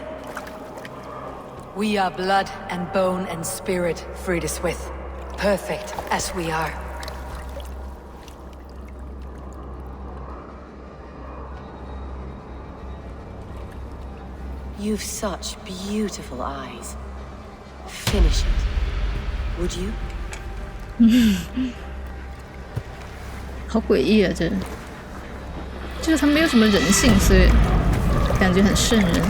We are blood and bone and spirit, Frideswith. Perfect as we are. You've such beautiful eyes. Finish it. Would you? 好诡异啊！这，就是他没有什么人性，所以感觉很瘆人。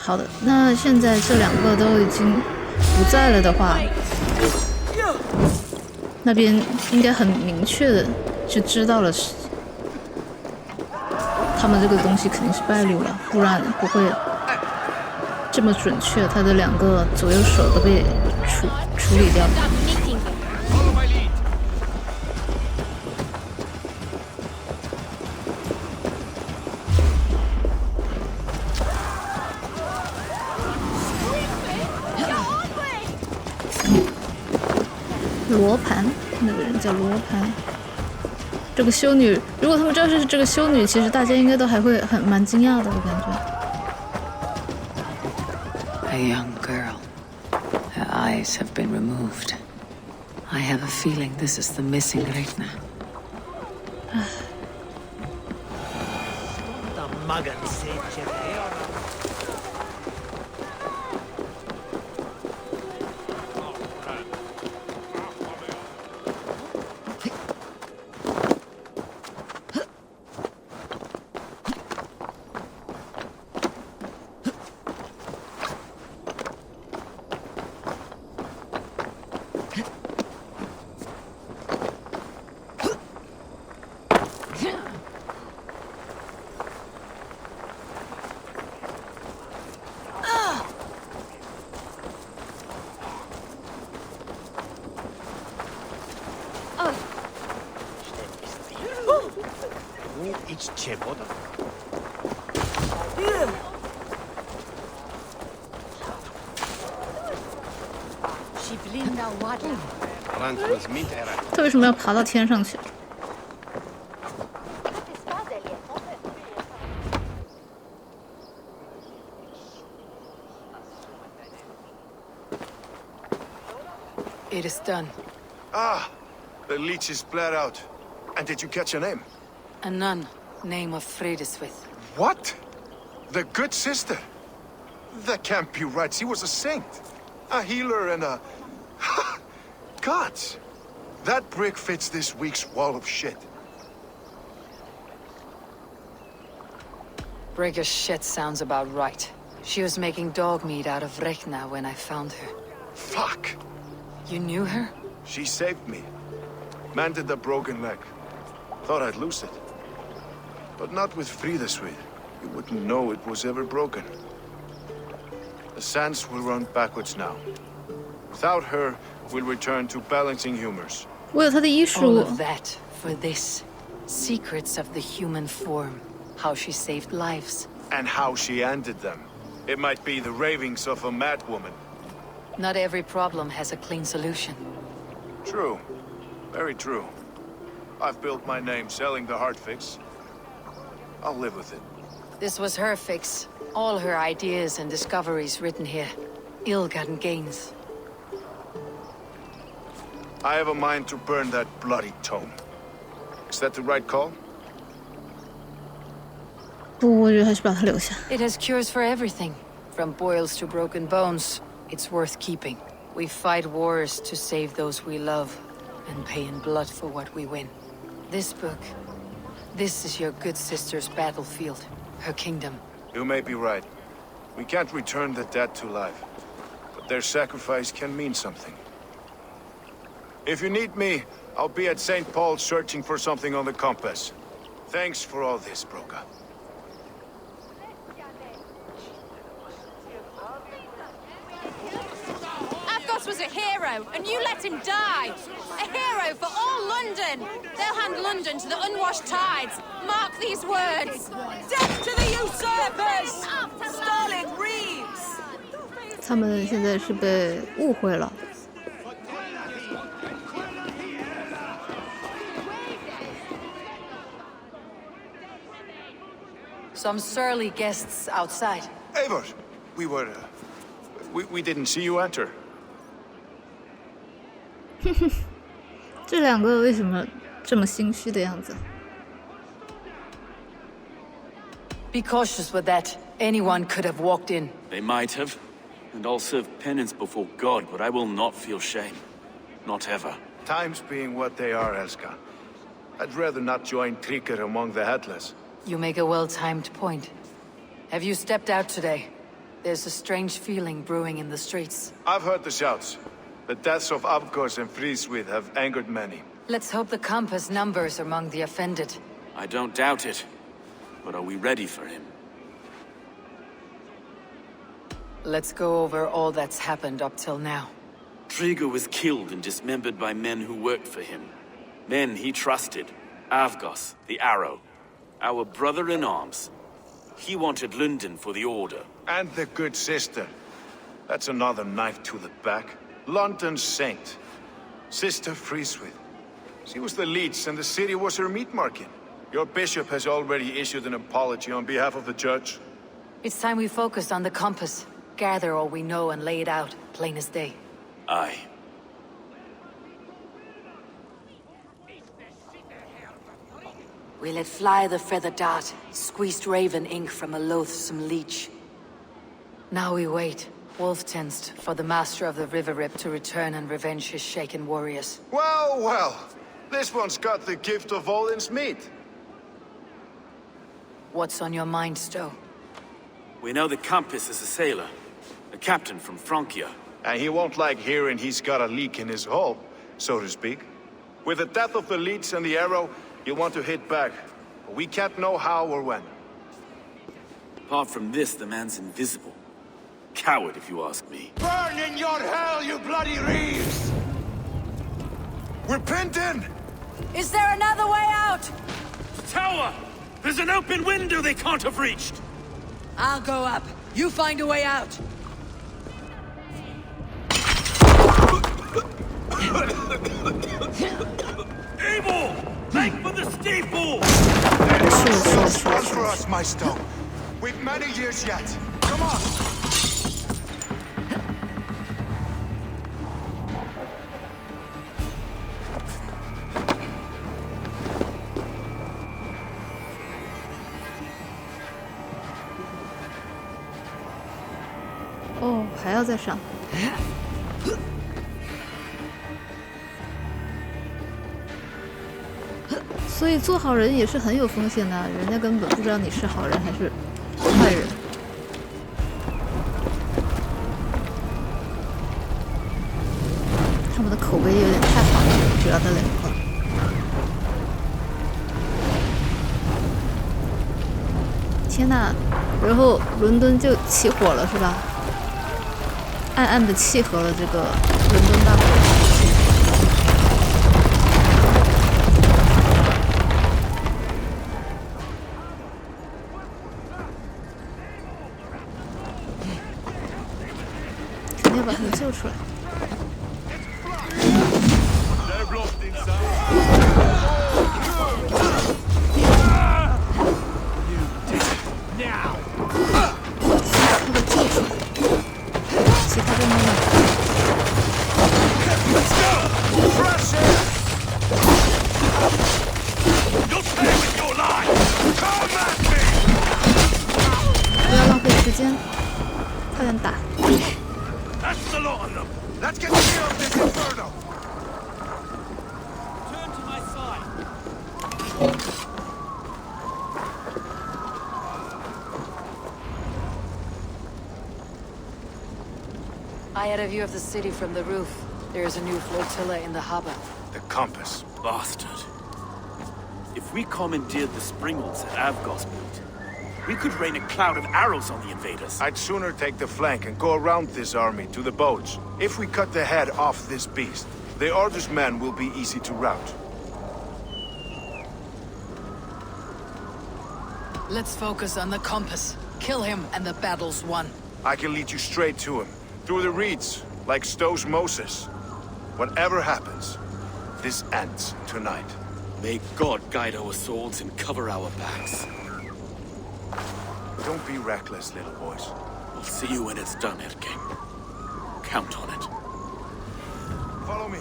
好的，那现在这两个都已经不在了的话，那边应该很明确的就知道了，他们这个东西肯定是败率了，不然不会这么准确。他的两个左右手都被处理掉了。罗盘，那个人叫罗盘。这个修女，如果他们知道是这个修女，其实大家应该都还会蛮惊讶的，我感觉。A young girl. Her eyes have been removed. I have a feeling this is the missing Reitna. It's Chevoda. She blinda water. 他为什么要爬到天上去？ It is done. Ah, the leech is bled out. And did you catch her name? A nun, name of Frideswith. What? The good sister? That can't be right. She was a saint. A healer and a... Gods! That brick fits this week's wall of shit. Brick of shit sounds about right. She was making dog meat out of Reitna when I found her. Fuck! You knew her? She saved me. Mended the broken leg. Thought I'd lose it. But not with Frideswith. You wouldn't know it was ever broken. The sands will run backwards now. Without her, we'll return to balancing humors. 为了他的医术。 All of that for this. Secrets of the human form. How she saved lives. And how she ended them. It might be the ravings of a madwoman. Not every problem has a clean solution. True. Very true. I've built my name selling the heart fix. I'll live with it. This was her fix. All her ideas and discoveries written here. Ill-gotten gains. I have a mind to burn that bloody tome. Is that the right call? 不，我觉得还是把它留下。 It has cures for everything. From boils to broken bones. It's worth keeping. We fight wars to save those we love. And pay in blood for what we win. This book. This is your good sister's battlefield. Her kingdom. You may be right. We can't return the dead to life. But their sacrifice can mean something. If you need me, I'll be at St. Paul's searching for something on the compass. Thanks for all this, Broca. Avgos was a hero, and you let him die. A hero for all London. They'll hand London to the unwashed tides. Mark these words. Death to the usurpers! Stalin Reeves! 他们现在是被误会了。 Some surly guests outside. Eivor, we didn't see you enter. 这两个为什么这么心虚的样子？ Be cautious with that. Anyone could have walked in. They might have. And I'll serve penance before God, but I will not feel shame. Not ever. Times being what they are, Elska. I'd rather not join Tricker among the headless. You make a well-timed point. Have you stepped out today? There's a strange feeling brewing in the streets. I've heard the shouts. The deaths of Avgos and Friswith have angered many. Let's hope the compass numbers among the offended. I don't doubt it. But are we ready for him? Let's go over all that's happened up till now. Triga was killed and dismembered by men who worked for him. Men he trusted. Avgos, the Arrow. Our brother-in-arms. He wanted London for the Order. And the good sister. That's another knife to the back. London's saint. Sister Friswith. She was the leech and the city was her meat market. Your bishop has already issued an apology on behalf of the church. It's time we focused on the compass. Gather all we know and lay it out, plain as day. Aye. We let fly the feather dart, squeezed raven ink from a loathsome leech. Now we wait, wolf-tensed, for the master of the River Rip to return and revenge his shaken warriors. Well, well. This one's got the gift of Odin's meat. What's on your mind, Stowe? We know the Compass is a sailor. A captain from Francia. And he won't like hearing he's got a leak in his hull, so to speak. With the death of the leech and the arrow, you want to hit back. But we can't know how or when. Apart from this, the man's invisible. Coward, if you ask me. Burn in your hell, you bloody Reeves! We're pinned in! Is there another way out? Tower! There's an open window they can't have reached! I'll go up. You find a way out. Abel! Make for the steeple! Run for us, my Stowe. We've many years yet. Come on!哦，还要再上。所以做好人也是很有风险的，人家根本不知道你是好人还是坏人。他们的口碑有点太好了，主要的那一块。天呐，然后伦敦就起火了是吧？暗暗的契合了这个伦敦大火。快把他们救出来。其他的呢？不要浪费时间，快点打！ Let's get clear of this inferno! Turn to my side. I had a view of the city from the roof. There is a new flotilla in the harbor. The compass. Bastard. If we commandeered the springles at Avgosmead, we could rain a cloud of arrows on the invaders. I'd sooner take the flank and go around this army to the boats. If we cut the head off this beast, the Order's men will be easy to rout. Let's focus on the compass. Kill him and the battle's won. I can lead you straight to him, through the reeds, like Stowe's Moses. Whatever happens, this ends tonight. May God guide our swords and cover our backs. Don't be reckless, little boys. We'll see you when it's done, Erking. Count on it. Follow me.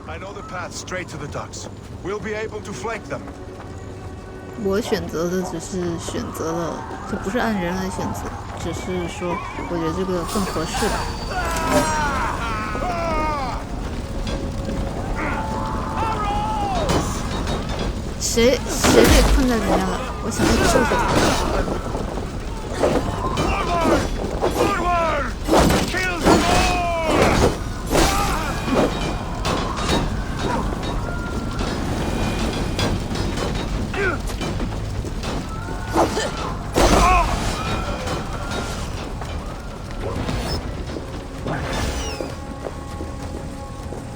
I know the path straight to the docks. We'll be able to flank them. 我选择的只是选择了，就不是按人来选择，只是说我觉得这个更合适吧。谁被困在里面了？我想要救救他。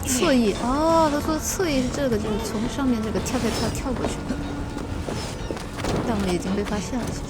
侧翼哦，他说侧翼是这个，就是从上面这个跳过去，但我已经被发现了，其实。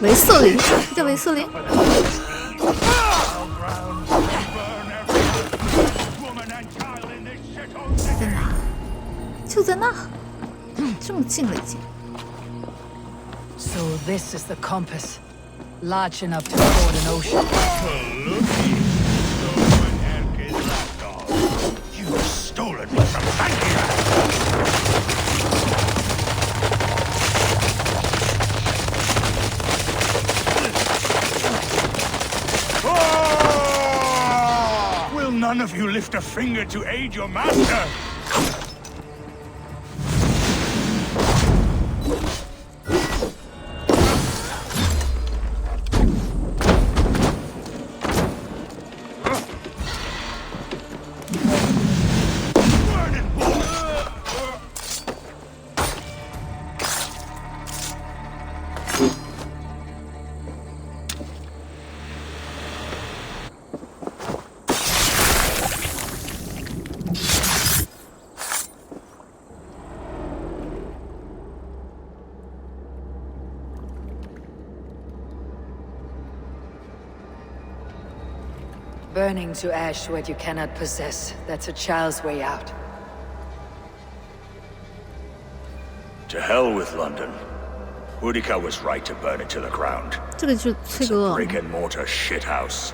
维瑟林，他叫维瑟林。在哪？就在那，这么近了已经。So this is the compass, large enough to ford an ocean. You've stolen me from Frankia! Will none of you lift a finger to aid your master? Burning to ash what you cannot possess. That's a child's way out. To hell with London. Boudica was right to burn it to the ground. 这个就是崔 It's 哥 a brick and mortar shithouse.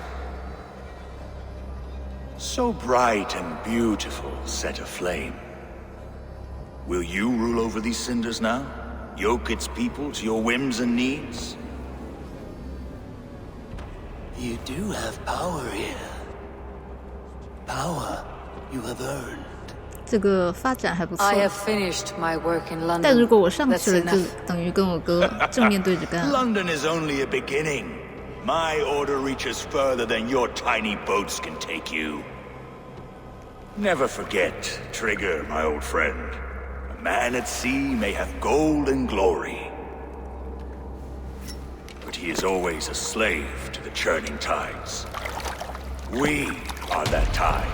So bright and beautiful, set aflame. Will you rule over these cinders now? Yoke its people to your whims and needs? You do have power here. Power you have earned. 这个发展还不错。 I have finished my work in London. 但如果我上去 That's 了，就 enough. 等于跟我哥正面对着干。London is only a beginning. My order reaches further than your tiny boats can take you. Never forget, Trigger, my old friend. A man at sea may have gold and glory, but he is always a slave to the churning tides. We are that tide.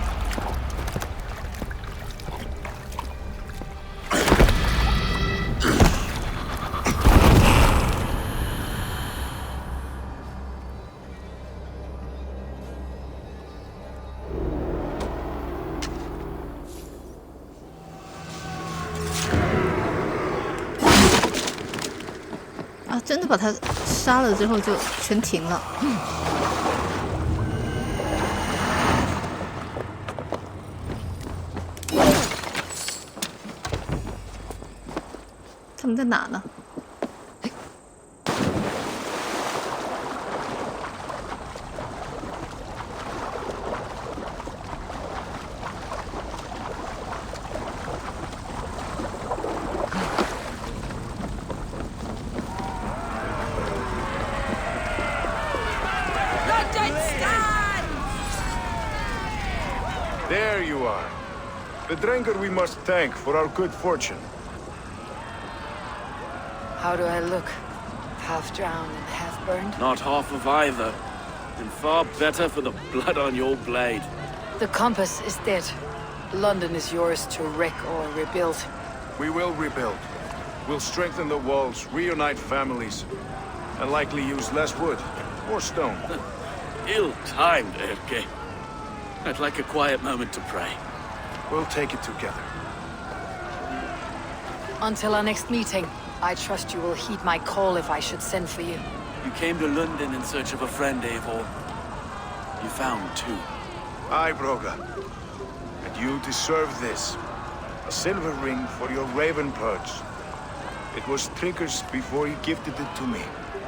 啊，真的把他杀了之后就全停了。他们在哪呢？ There you are. The Drenker we must thank for our good fortune. How do I look? Half drowned and half burned? Not half of either. And far better for the blood on your blade. The compass is dead. London is yours to wreck or rebuild. We will rebuild. We'll strengthen the walls, reunite families, and likely use less wood or stone. Ill-timed, Erke. I'd like a quiet moment to pray. We'll take it together. Until our next meeting, I trust you will heed my call if I should send for you. You came to London in search of a friend, Eivor. You found two. Aye, Broga. And you deserve this. A silver ring for your raven perch. It was Trigger's before he gifted it to me.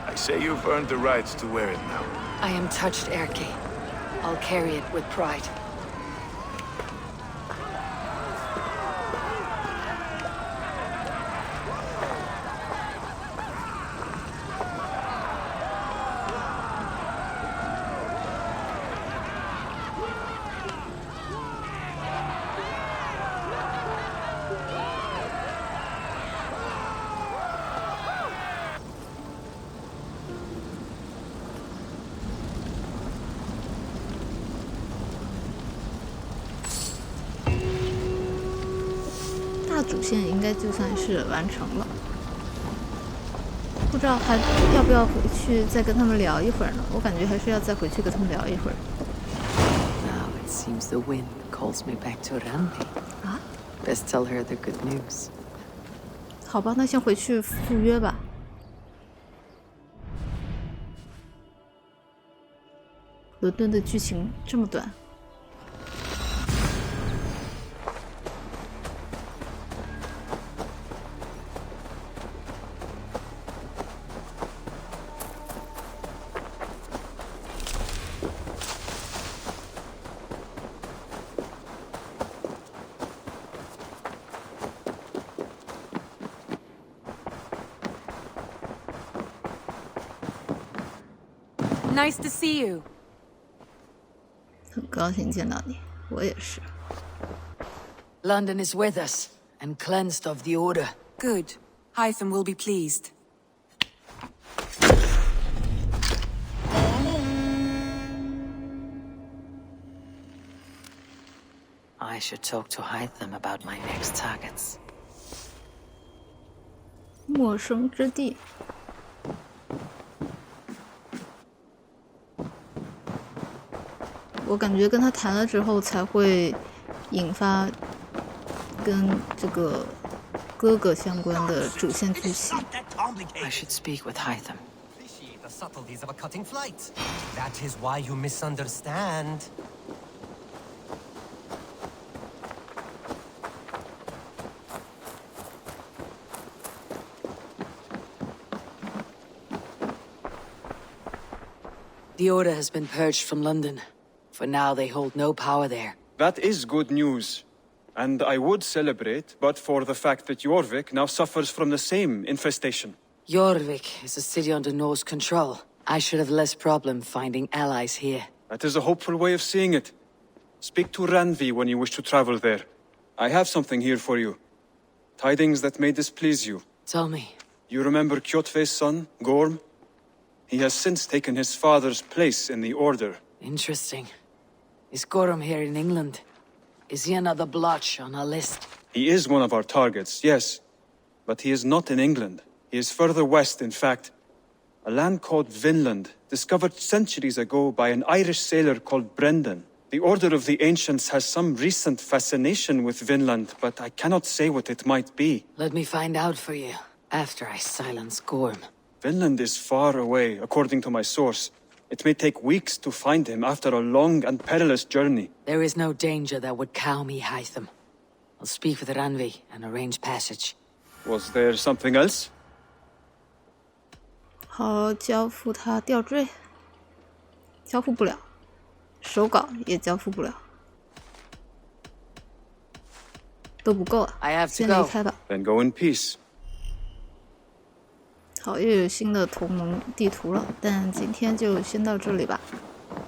I say you've earned the right to wear it now. I am touched, Erke. I'll carry it with pride.大主线应该就算是完成了，不知道还要不要回去再跟他们聊一会儿呢？我感觉还是要再回去跟他们聊一会儿。 Now it seems the wind calls me back to Randi. 啊？ Best tell her the good news. 好吧，那先回去赴约吧。伦敦的剧情这么短。 Nice to see you. 很高兴见到你，我也是。 London is with us, and cleansed of the Order. Good. Hytham will be pleased. I should talk to Hytham about my next targets. 陌生之地。 我感觉跟他谈了之后，才会引发跟这个哥哥相关的主线剧情。 I should speak with Hytham. Appreciate the subtleties of a cutting flight. That is why you misunderstand. The Order has been purged from London. For now, they hold no power there. That is good news. And I would celebrate, but for the fact that Jorvik now suffers from the same infestation. Jorvik is a city under Norse control. I should have less problem finding allies here. That is a hopeful way of seeing it. Speak to Ranvi when you wish to travel there. I have something here for you. Tidings that may displease you. Tell me. You remember Kjotve's son, Gorm? He has since taken his father's place in the Order. Interesting. Is Gorm here in England? Is he another blotch on our list? He is one of our targets, yes. But he is not in England. He is further west, in fact. A land called Vinland, discovered centuries ago by an Irish sailor called Brendan. The Order of the Ancients has some recent fascination with Vinland, but I cannot say what it might be. Let me find out for you, after I silence Gorm. Vinland is far away, according to my source. It may take weeks to find him after a long and perilous journey. There is no danger that would cow me, Hytham. I'll speak with Ranvi and arrange passage. Was there something else? 好，交付他吊坠，交付不了，手稿也交付不了，都不够啊！ I have to 先离开吧。 Then go in peace. 好，又有新的同盟地图了，但今天就先到这里吧。